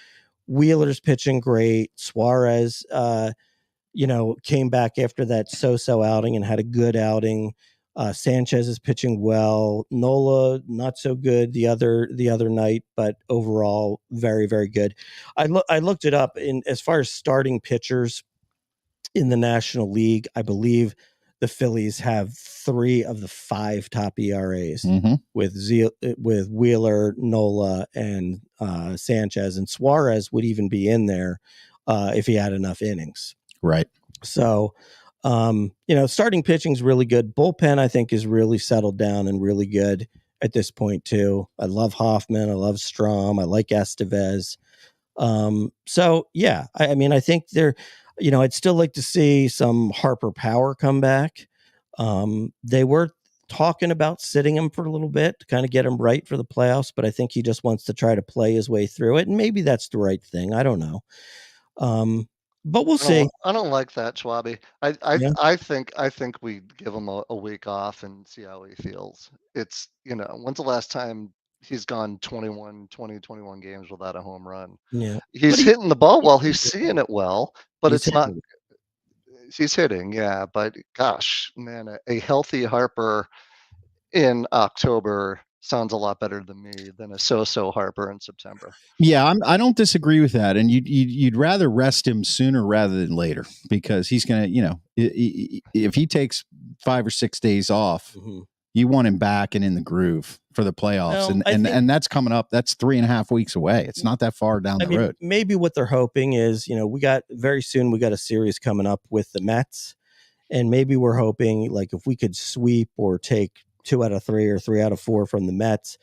Wheeler's pitching great. Suarez, came back after that so-so outing and had a good outing. Sanchez is pitching well. Nola, not so good the other night, but overall very, very good. I looked it up as far as starting pitchers in the National League. I believe the Phillies have 3 of the 5 top ERAs with Wheeler, Nola, and Sanchez, and Suarez would even be in there if he had enough innings. Right. So, starting pitching is really good. Bullpen, I think, is really settled down and really good at this point too. I love Hoffman. I love Strom. I like Estevez. So yeah, I mean, I think I'd still like to see some Harper Power come back. They were talking about sitting him for a little bit to kind of get him right for the playoffs, but I think he just wants to try to play his way through it, and maybe that's the right thing. I don't know. But we'll see. I don't like that, Schwabi. I think we give him a week off and see how he feels. It's, when's the last time he's gone 21 games without a home run? Yeah. He's hitting the ball well. He's seeing it well, but it's not. He's hitting, yeah. But gosh, man, a healthy Harper in October sounds a lot better to me than a so-so Harper in September. Yeah, I don't disagree with that. And you'd rather rest him sooner rather than later, because he's going to, if he takes 5 or 6 days off, you want him back and in the groove for the playoffs. And that's coming up. That's 3.5 weeks away. It's not that far down the road. Maybe what they're hoping is, we got a series coming up with the Mets. And maybe we're hoping, like, if we could sweep or take 2 out of 3 or 3 out of 4 from the Mets,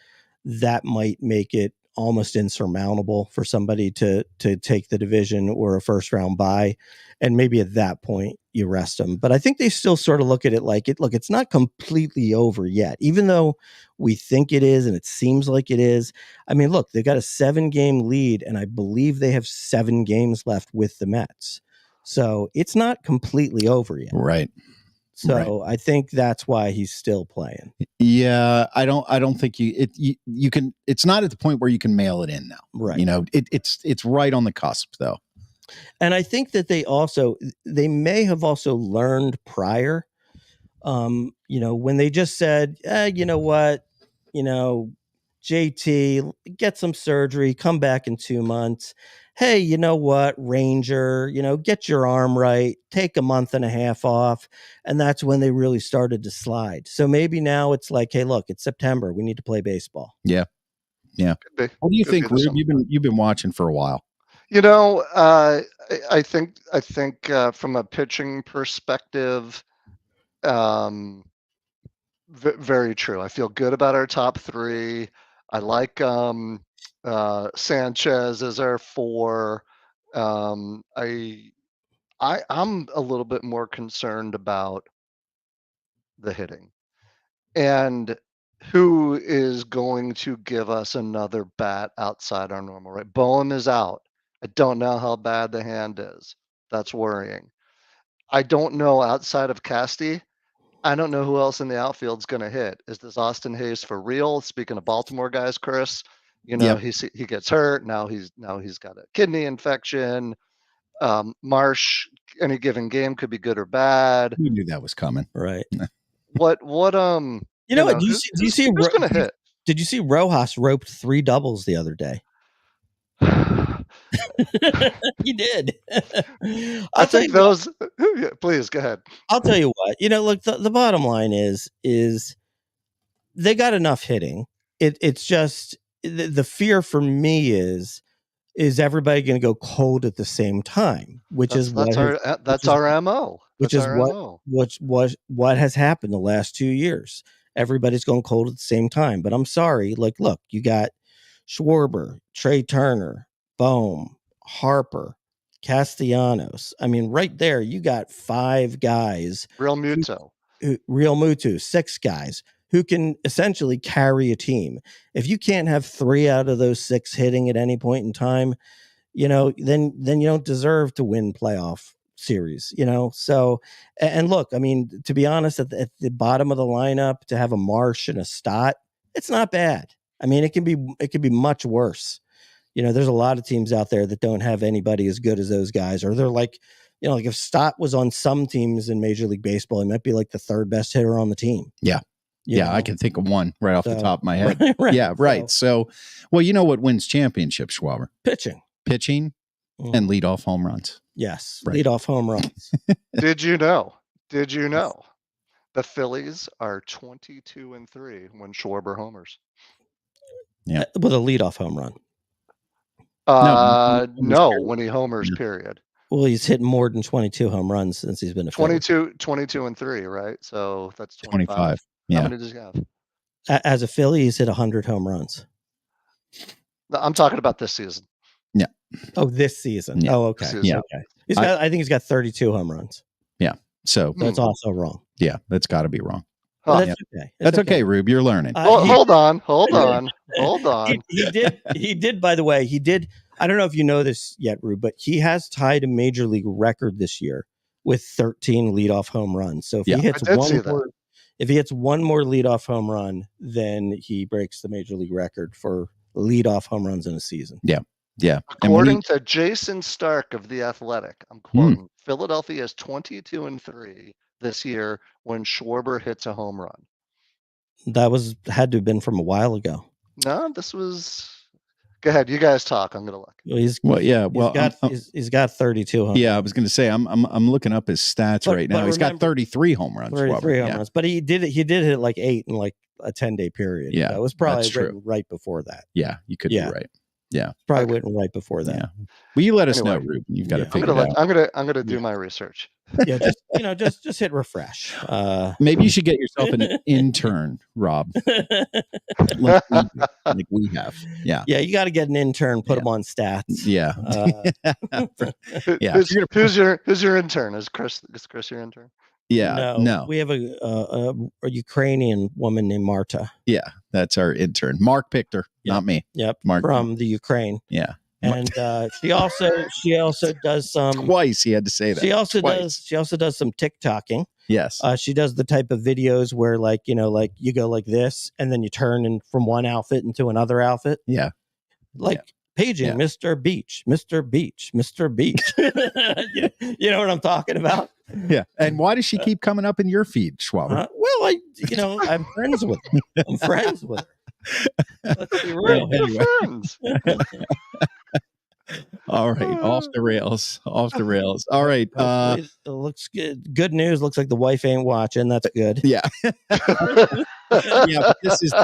that might make it almost insurmountable for somebody to take the division or a first round bye. And maybe at that point you rest them. But I think they still sort of look at it like it's not completely over yet, even though we think it is and it seems like it is. I mean, look, they've got a 7-game lead, and I believe they have 7 games left with the Mets. So it's not completely over yet. Right. So I think that's why he's still playing. Yeah, I don't think you can. It's not at the point where you can mail it in now. Right. It's right on the cusp though. And I think that they may have also learned prior, when they just said, you know what, JT, get some surgery, come back in 2 months. Hey, you know what, Ranger, get your arm right, take a month and a half off. And that's when they really started to slide. So maybe now it's like, hey, look, it's September. We need to play baseball. Yeah. Yeah. What do you think, Rube? You've been watching for a while. I think from a pitching perspective, very true. I feel good about our top 3. I like Sanchez as our 4. I'm a little bit more concerned about the hitting and who is going to give us another bat outside our normal, right? Boehm is out. I don't know how bad the hand is. That's worrying. I don't know, outside of Casty, I don't know who else in the outfield is going to hit. Is this Austin Hayes for real? Speaking of Baltimore guys, Chris, he gets hurt. Now he's got a kidney infection. Marsh, any given game could be good or bad. We knew that was coming. Right. What do you see who's going to hit? Did you see Rojas roped 3 doubles the other day? He did. I think those. Please go ahead. I'll tell you what. Look, the bottom line is they got enough hitting. It's just the fear for me is everybody going to go cold at the same time, That's our MO. Which is what has happened the last 2 years. Everybody's going cold at the same time. But I'm sorry. Like, look, you got Schwarber, Trey Turner, Bohm, Harper, Castellanos. I mean, right there, you got 5 guys. Real Muto. 6 guys who can essentially carry a team. If you can't have 3 out of those 6 hitting at any point in time, then you don't deserve to win playoff series, So, and look, I mean, to be honest, at the bottom of the lineup, to have a Marsh and a Stott, it's not bad. I mean, it can be much worse. There's a lot of teams out there that don't have anybody as good as those guys, or they're like, like if Stott was on some teams in Major League Baseball, he might be like the 3rd best hitter on the team. Yeah. I can think of one right off the top of my head. Right. Yeah, right. So, well, you know what wins championships, Schwaber? Pitching and leadoff home runs. Yes, right. Leadoff home runs. Did you know the Phillies are 22-3 when Schwarber homers? Yeah, with a leadoff home run. No, when he homers, period. Well, he's hit more than 22 home runs since he's been a 22-3, right? So that's 25. Yeah. How many does he have? As a Philly, he's hit 100 home runs. I'm talking about this season. Yeah. Oh, this season. Yeah. Oh, okay. Yeah. Okay. I think he's got 32 home runs. Yeah. So that's also wrong. Yeah, that's got to be wrong. That's okay. That's okay, Rube. You're learning. Hold on. He did. By the way, he did. I don't know if you know this yet, Rube, but he has tied a major league record this year with 13 leadoff home runs. So if he hits one more leadoff home run, then he breaks the major league record for leadoff home runs in a season. Yeah. Yeah. According to Jason Stark of The Athletic, I'm quoting, Philadelphia is 22-3 this year when Schwarber hits a home run. That had to have been from a while ago. No, this was. Go ahead, you guys talk. I'm gonna look. He's got 32 home runs. I was gonna say I'm looking up his stats right now. He's got 33 home runs. 33 home runs, but he did hit like 8 in like a 10-day period. Yeah, that was probably written right before that. Yeah, you could be right. Yeah, probably written right before that. Yeah. Well, you let us know, Rube. You've got to figure it out. I'm gonna do my research. Yeah, just hit refresh. Maybe you should get yourself an intern, Rob, like we have. Yeah, you got to get an intern. Put them on stats. Yeah, Who's your intern? Is Chris your intern? Yeah, no. We have a Ukrainian woman named Marta. Yeah, that's our intern. Mark picked her, not me. Yep, Mark from the Ukraine. Yeah. And she also does some. Twice he had to say that. She also does some TikToking. Yes. She does the type of videos where you go like this and then you turn from one outfit into another outfit. Yeah. Paging Mr. Beach, Mr. Beach, Mr. Beach. You know what I'm talking about? Yeah. And why does she keep coming up in your feed, Schwaber? I'm friends with her. Let's be real. Anyway. All right, off the rails. All right, it looks good. Good news. Looks like the wife ain't watching. That's good. Yeah, yeah. But this is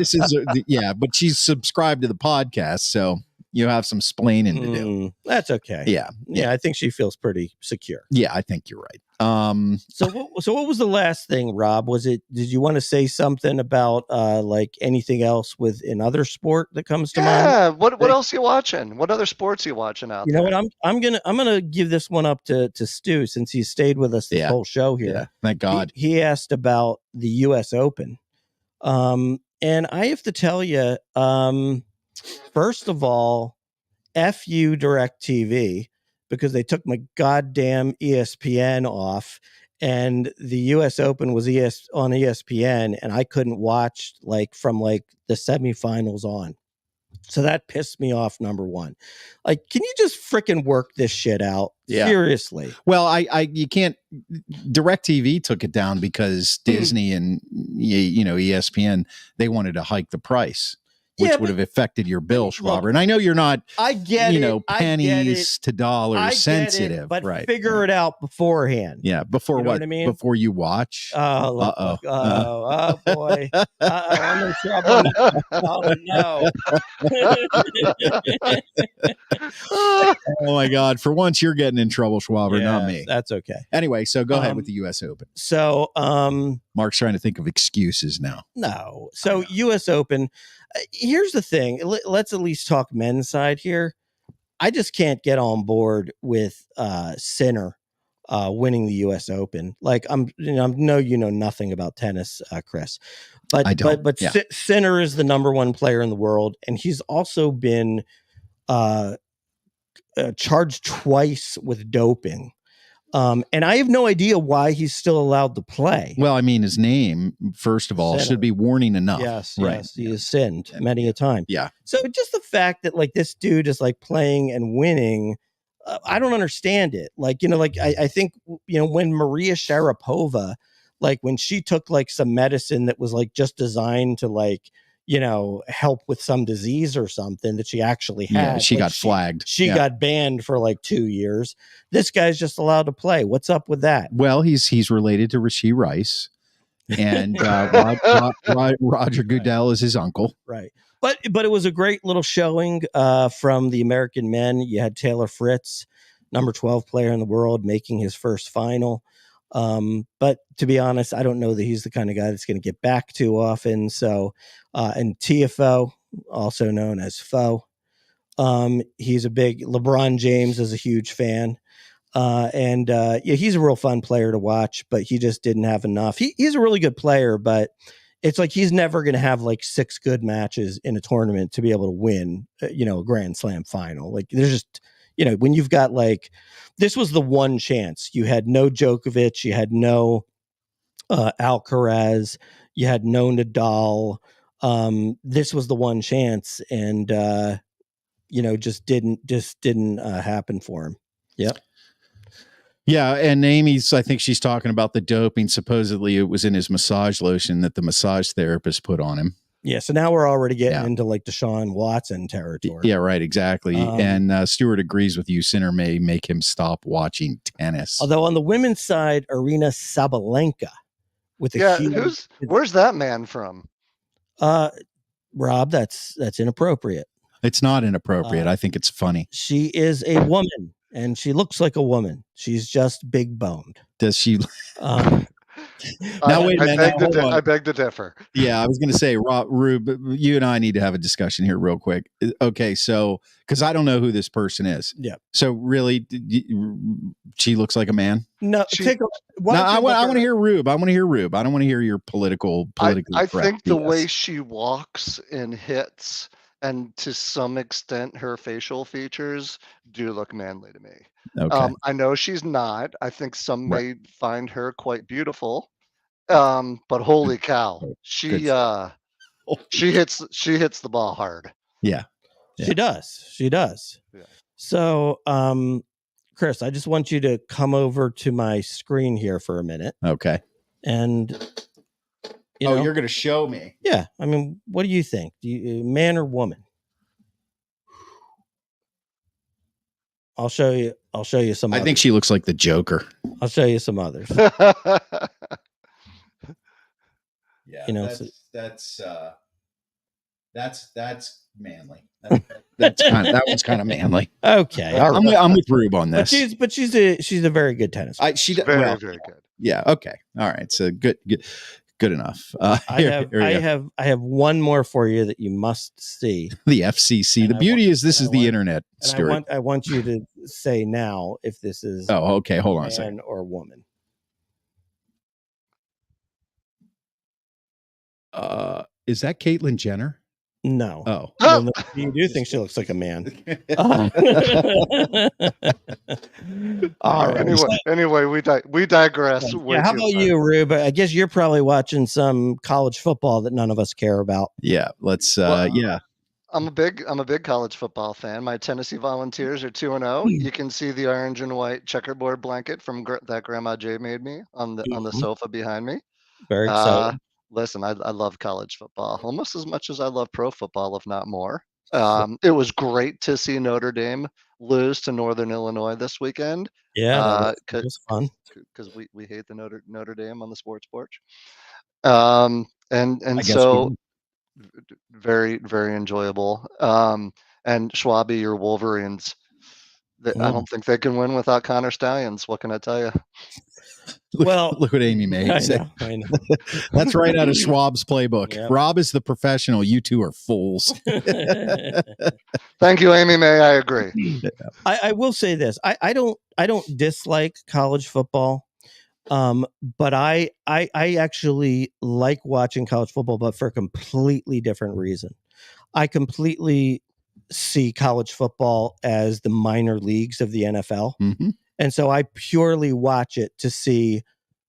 but she's subscribed to the podcast, so you have some splaining to do. That's okay. Yeah. I think she feels pretty secure. Yeah, I think you're right. So what was the last thing, Rob? Did you want to say something about like anything else in other sport that comes to mind? Yeah. What else you watching? What other sports you watching out there? You know what? I'm gonna give this one up to Stu since he stayed with us this whole show here. Yeah, thank God. He asked about the U.S. Open, and I have to tell you, first of all, F you DirecTV, because they took my goddamn ESPN off and the US Open was on ESPN and I couldn't watch from the semifinals on. So that pissed me off, number one. Can you just freaking work this shit out? Yeah. Seriously. Well, you can't. DirecTV took it down because Disney and ESPN, they wanted to hike the price. which would have affected your bill, Schwaber. And I know you're not, I get pennies to dollars sensitive, but right? figure it out beforehand. Yeah, before you know what I mean? Before you watch. Oh boy. I'm in trouble. Oh no. Oh my God! For once, you're getting in trouble, Schwaber, not me. That's okay. Anyway, so go ahead with the U.S. Open. So, Mark's trying to think of excuses now. No. So, U.S. Open. Here's the thing. Let's at least talk men's side here. I just can't get on board with Sinner winning the U.S. Open. Like I know you know nothing about tennis, Chris, but I don't. But Sinner is the number one player in the world, and he's also been charged twice with doping. And I have no idea why he's still allowed to play. Well, I mean, his name, first of all, Sinner. should be warning enough. Yes, right. Yes, he has sinned many a time. Yeah. So just the fact that like this dude is like playing and winning, I don't understand it. Like, I think, when Maria Sharapova, like when she took like some medicine that was like just designed to like, help with some disease or something that she actually had. Yeah, she got flagged. She got banned for like 2 years. This guy's just allowed to play. What's up with that? Well, he's related to Rasheed Rice, and Roger Goodell is his uncle. Right. But it was a great little showing from the American men. You had Taylor Fritz, number 12 player in the world, making his first final. But to be honest, I don't know that he's the kind of guy that's going to get back too often. So, and TFO, also known as Foe, he's a big LeBron James is a huge fan. He's a real fun player to watch, but he just didn't have enough. He's a really good player, but it's like he's never going to have like 6 good matches in a tournament to be able to win, a Grand Slam final. Like there's just, when you've got like, this was the one chance. You had no Djokovic, you had no Alcaraz, you had no Nadal. This was the one chance, and just didn't happen for him. Yep. Yeah, and Amy's, I think she's talking about the doping. Supposedly it was in his massage lotion that the massage therapist put on him. Yeah, so now we're already getting into like Deshaun Watson territory. Yeah, right, exactly. And Stewart agrees with you. Sinner may make him stop watching tennis. Although on the women's side, Arina Sabalenka with a huge... where's that man from? Rob, that's inappropriate. It's not inappropriate. I think it's funny. She is a woman, and she looks like a woman. She's just big boned. Does she? Now, wait a minute. I beg to differ. Yeah, I was going to say, Rube, you and I need to have a discussion here real quick. Okay, so, because I don't know who this person is. Yeah. So, really, she looks like a man? No, I want to hear Rube. I want to hear Rube. I don't want to hear your political. I think the way she walks and hits, and to some extent her facial features do look manly to me. Okay. I know she's not. I think some may find her quite beautiful. But holy cow, she hits the ball hard. Yeah. She does. Yeah. So, Chris, I just want you to come over to my screen here for a minute. Okay. And you're going to show me. Yeah. I mean, what do you think? Man or woman? I'll show you some others. I think she looks like the Joker. I'll show you some others. Yeah, that's manly. That one's kind of manly. Okay, I'm with Rube on this. But she's a very good tennis player. She's very good. Yeah. Okay. All right. So good enough. I have one more for you that you must see. The FCC. The beauty is this is the internet. Stuart. I want you to say now if this is okay. Hold on a second. Man or woman. Is that Caitlyn Jenner? No. Oh. Well, you do think she looks like a man. All right. Anyway, we digress. How about you, Rube? I guess you're probably watching some college football that none of us care about. Yeah. Let's. I'm a big college football fan. My Tennessee Volunteers are 2-0. You can see the orange and white checkerboard blanket from that Grandma Jay made me on the sofa behind me. Very exciting. Listen, I love college football almost as much as I love pro football, if not more. It was great to see Notre Dame lose to Northern Illinois this weekend. Yeah, that was fun. Because we hate the Notre Dame on the Sports Porch. And I guess we so do. very, very enjoyable. And Schwabi, your Wolverines, I don't think they can win without Connor Stallions. What can I tell you? Look what Amy May I said. know. That's right out of Schwab's playbook. Yep. Rob is the professional. You two are fools. Thank you, Amy May. I agree. I will say this. I don't dislike college football. But I actually like watching college football, but for a completely different reason. I completely see college football as the minor leagues of the NFL. Mm-hmm. And so I purely watch it to see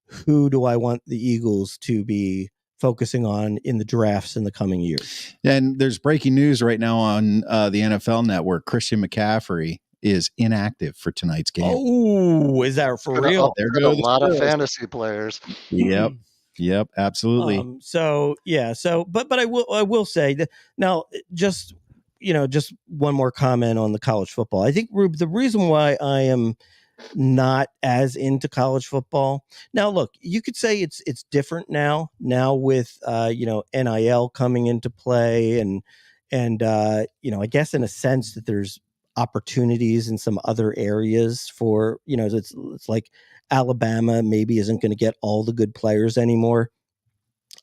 who do I want the Eagles to be focusing on in the drafts in the coming years. And there's breaking news right now on the NFL Network. Christian McCaffrey is inactive for tonight's game. Oh, is that for real? There go a lot of fantasy players. Yep, absolutely. But I will say that now, just one more comment on the college football. I think, Rube, the reason why I am not as into college football now, look, you could say it's different now with NIL coming into play, and I guess in a sense that there's opportunities in some other areas for, it's like Alabama maybe isn't going to get all the good players anymore.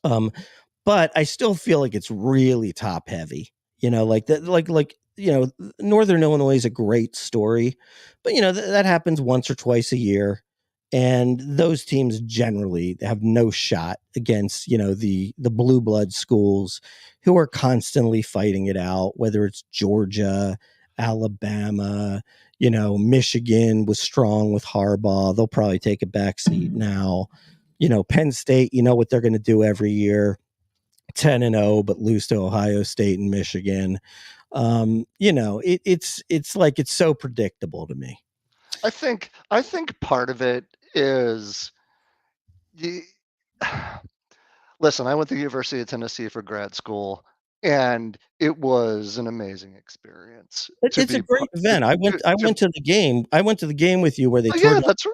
But I still feel like it's really top heavy, like that, like Northern Illinois is a great story, but that happens once or twice a year. And those teams generally have no shot against, the blue blood schools who are constantly fighting it out, whether it's Georgia, Alabama, Michigan was strong with Harbaugh. They'll probably take a backseat now. Penn State, what they're going to do every year, 10-0, but lose to Ohio State and Michigan. It's like, it's so predictable to me. I think part of it is listen, I went to the University of Tennessee for grad school, and it was an amazing experience. It's a great event. I went to the game. I went to the game with you where they toured. That's right.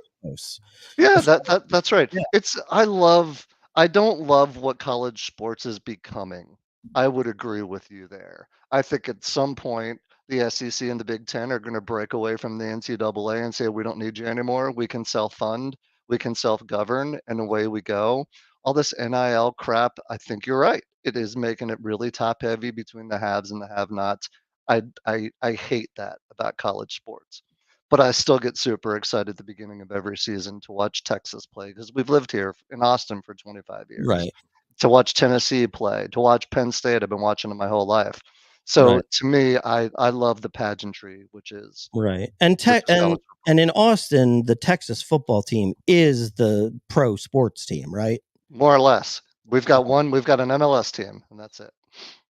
Yeah, that's right. Yeah. I don't love what college sports is becoming. I would agree with you there. I think at some point the SEC and the Big Ten are going to break away from the NCAA and say, we don't need you anymore. We can self-fund, we can self-govern, and away we go. All this NIL crap, I think you're right. It is making it really top-heavy between the haves and the have-nots. I hate that about college sports. But I still get super excited at the beginning of every season to watch Texas play, because we've lived here in Austin for 25 years. Right. To watch Tennessee play, to watch Penn State. I've been watching them my whole life. So to me, I love the pageantry, which is right. And in Austin, the Texas football team is the pro sports team, right? More or less. We've got an MLS team, and that's it.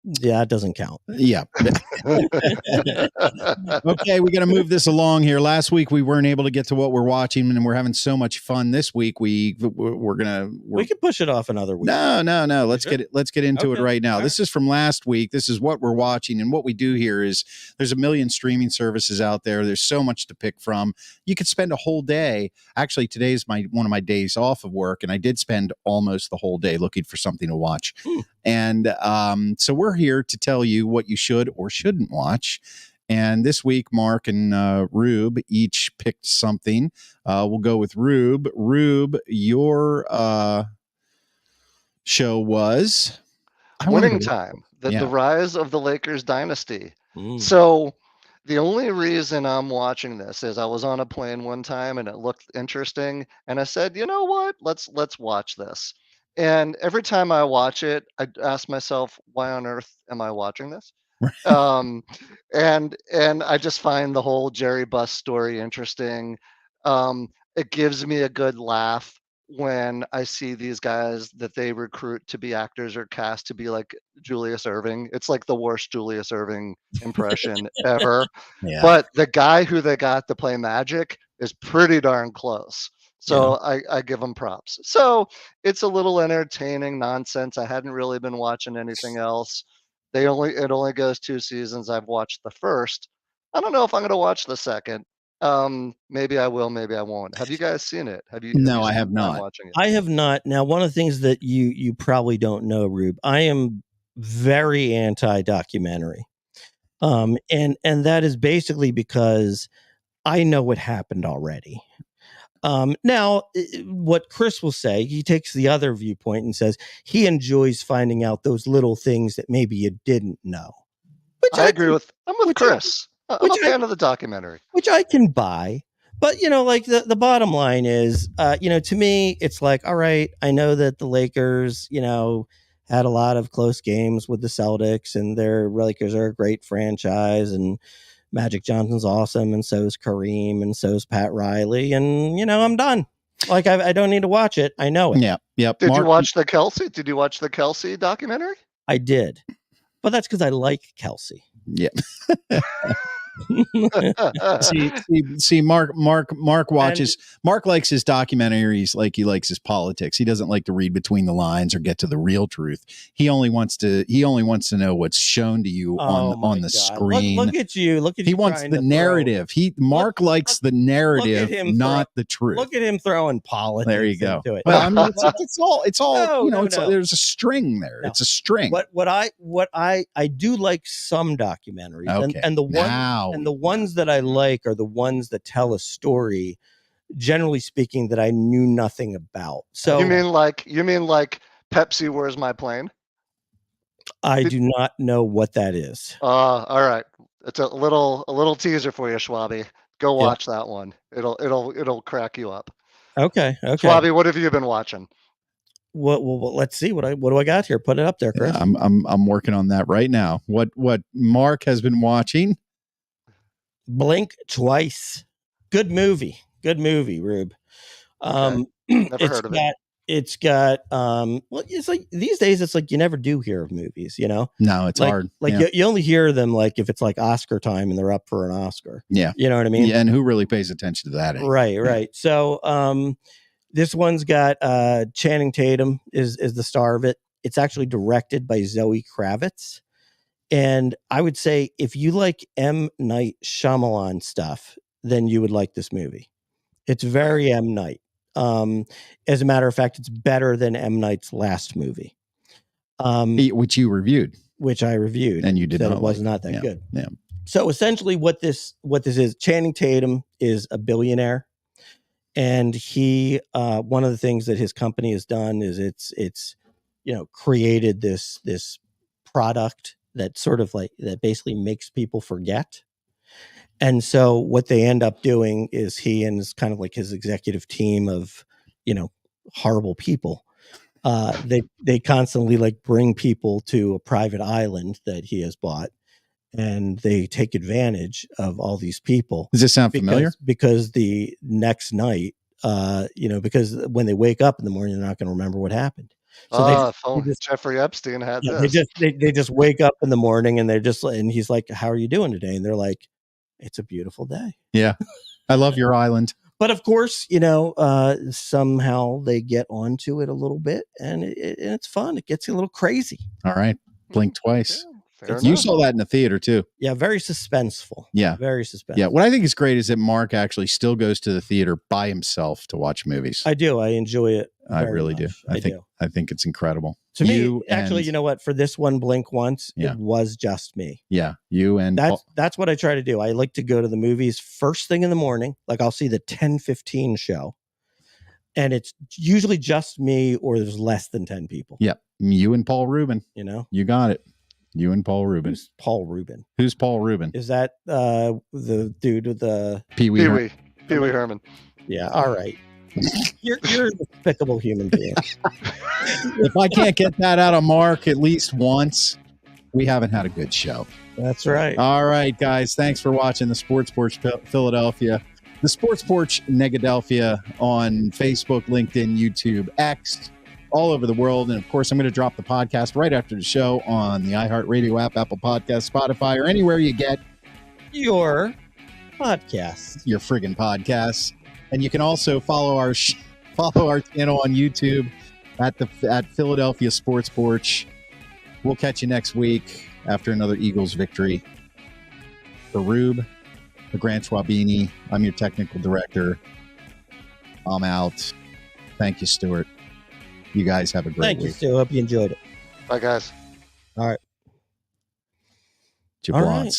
Yeah, it doesn't count. Yeah. Okay, we got to move this along here. Last week we weren't able to get to what we're watching, and we're having so much fun this week. We can push it off another week. No. Let's get into it right now. This is from last week. This is what we're watching, and what we do here is there's a million streaming services out there. There's so much to pick from. You could spend a whole day. Actually, today's one of my days off of work, and I did spend almost the whole day looking for something to watch. And so we're here to tell you what you should or shouldn't watch. And this week, Mark and Rube each picked something. We'll go with Rube. Rube, your show was Winning Time, the rise of the Lakers dynasty. So the only reason I'm watching this is I was on a plane one time and it looked interesting, and I said, you know what, let's watch this. And every time I watch it, I ask myself, why on earth am I watching this? And I just find the whole Jerry Buss story interesting. It gives me a good laugh when I see these guys that they recruit to be actors or cast to be like Julius Erving. It's like the worst Julius Erving impression ever. Yeah. But the guy who they got to play Magic is pretty darn close. So I give them props. So it's a little entertaining nonsense. I hadn't really been watching anything else. It only goes 2 seasons. I've watched the first. I don't know if I'm going to watch the second. Maybe I will, maybe I won't. Have you guys seen it? No, I spent have time not. watching it? I have not. Now, one of the things that you probably don't know, Rube, I am very anti-documentary. And that is basically because I know what happened already. Now, what Chris will say, he takes the other viewpoint and says he enjoys finding out those little things that maybe you didn't know. I'm with Chris. I'm a fan of the documentary. Which I can buy. But, like the bottom line is, to me, it's like, all right, I know that the Lakers, had a lot of close games with the Celtics, and their Lakers are a great franchise, and Magic Johnson's awesome, and so is Kareem, and so is Pat Riley, and I'm done. Like I don't need to watch it. I know it. Yeah. Yep. Did you watch the Kelsey documentary? I did, but that's because I like Kelsey. Yeah. see, Mark watches. Mark likes his documentaries like he likes his politics. He doesn't like to read between the lines or get to the real truth. He only wants to know what's shown to you on the screen. Look at you. He wants the narrative. Mark likes the narrative, not the truth. Look at him throwing politics. There you go. Into it. Well, I mean, it's all. No. There's a string there. No. It's a string. What I do like some documentaries, okay. and the ones that I like are the ones that tell a story, generally speaking, that I knew nothing about. So you mean like Pepsi, Where's My Plane? I do not know what that is. All right. It's a little teaser for you, Schwabi. Go watch that one. It'll crack you up. Okay. Schwabi, what have you been watching? Well, let's see what do I got here. Put it up there, Chris. I'm working on that right now. What Mark has been watching? Blink Twice. Good movie, Rube. Never heard of it. It's got well, it's like these days it's like you never do hear of movies, No, it's like, hard. Like you only hear them like if it's like Oscar time and they're up for an Oscar. Yeah. You know what I mean? Yeah, and who really pays attention to that anymore? Right. So this one's got Channing Tatum is the star of it. It's actually directed by Zoe Kravitz. And I would say if you like M. Night Shyamalan stuff, then you would like this movie. It's very M. Night. As a matter of fact, it's better than M. Night's last movie. Which you reviewed. Which I reviewed. And you did not. It was not that good. Yeah. So essentially what this is, Channing Tatum is a billionaire. And he one of the things that his company has done is it's created this product that sort of like that basically makes people forget. And so what they end up doing is he and his kind of like his executive team of horrible people, they constantly like bring people to a private island that he has bought, and they take advantage of all these people. Does this sound familiar? Because the next night, because when they wake up in the morning, they're not going to remember what happened. So Jeffrey Epstein had this. They just wake up in the morning and and he's like, "How are you doing today?" And they're like, "It's a beautiful day." Yeah, I love your island. But of course, somehow they get onto it a little bit, and it's fun. It gets a little crazy. All right, Blink Twice. Yeah, you saw that in the theater too. Yeah, very suspenseful. Yeah, very suspenseful. Yeah, what I think is great is that Mark actually still goes to the theater by himself to watch movies. I do. I enjoy it. I really much. do. I think it's incredible. To me, actually, you know what? For this one, Blink Once, it was just me. Yeah, you and that's what I try to do. I like to go to the movies first thing in the morning. Like I'll see the 10:15 show, and it's usually just me, or there's less than 10 people. Yeah, you and Paul Rubin. You got it. You and Paul Rubin. Who's Paul Rubin? Who's Paul Rubin? Is that the dude with the Pee Wee Herman? Yeah. All right. You're a despicable human being. If I can't get that out of Mark at least once, we haven't had a good show. That's right. All right, guys. Thanks for watching the Sports Porch Philadelphia, the Sports Porch Negadelphia on Facebook, LinkedIn, YouTube, X, all over the world. And of course, I'm going to drop the podcast right after the show on the iHeartRadio app, Apple Podcasts, Spotify, or anywhere you get your podcasts. Your friggin' podcasts. And you can also follow our channel on YouTube at Philadelphia Sports Porch. We'll catch you next week after another Eagles victory. For Rube, the Grant Schwabini, I'm your technical director. I'm out. Thank you, Stuart. You guys have a great week. Thank you, Stu. Hope you enjoyed it. Bye, guys. All right. Jablons.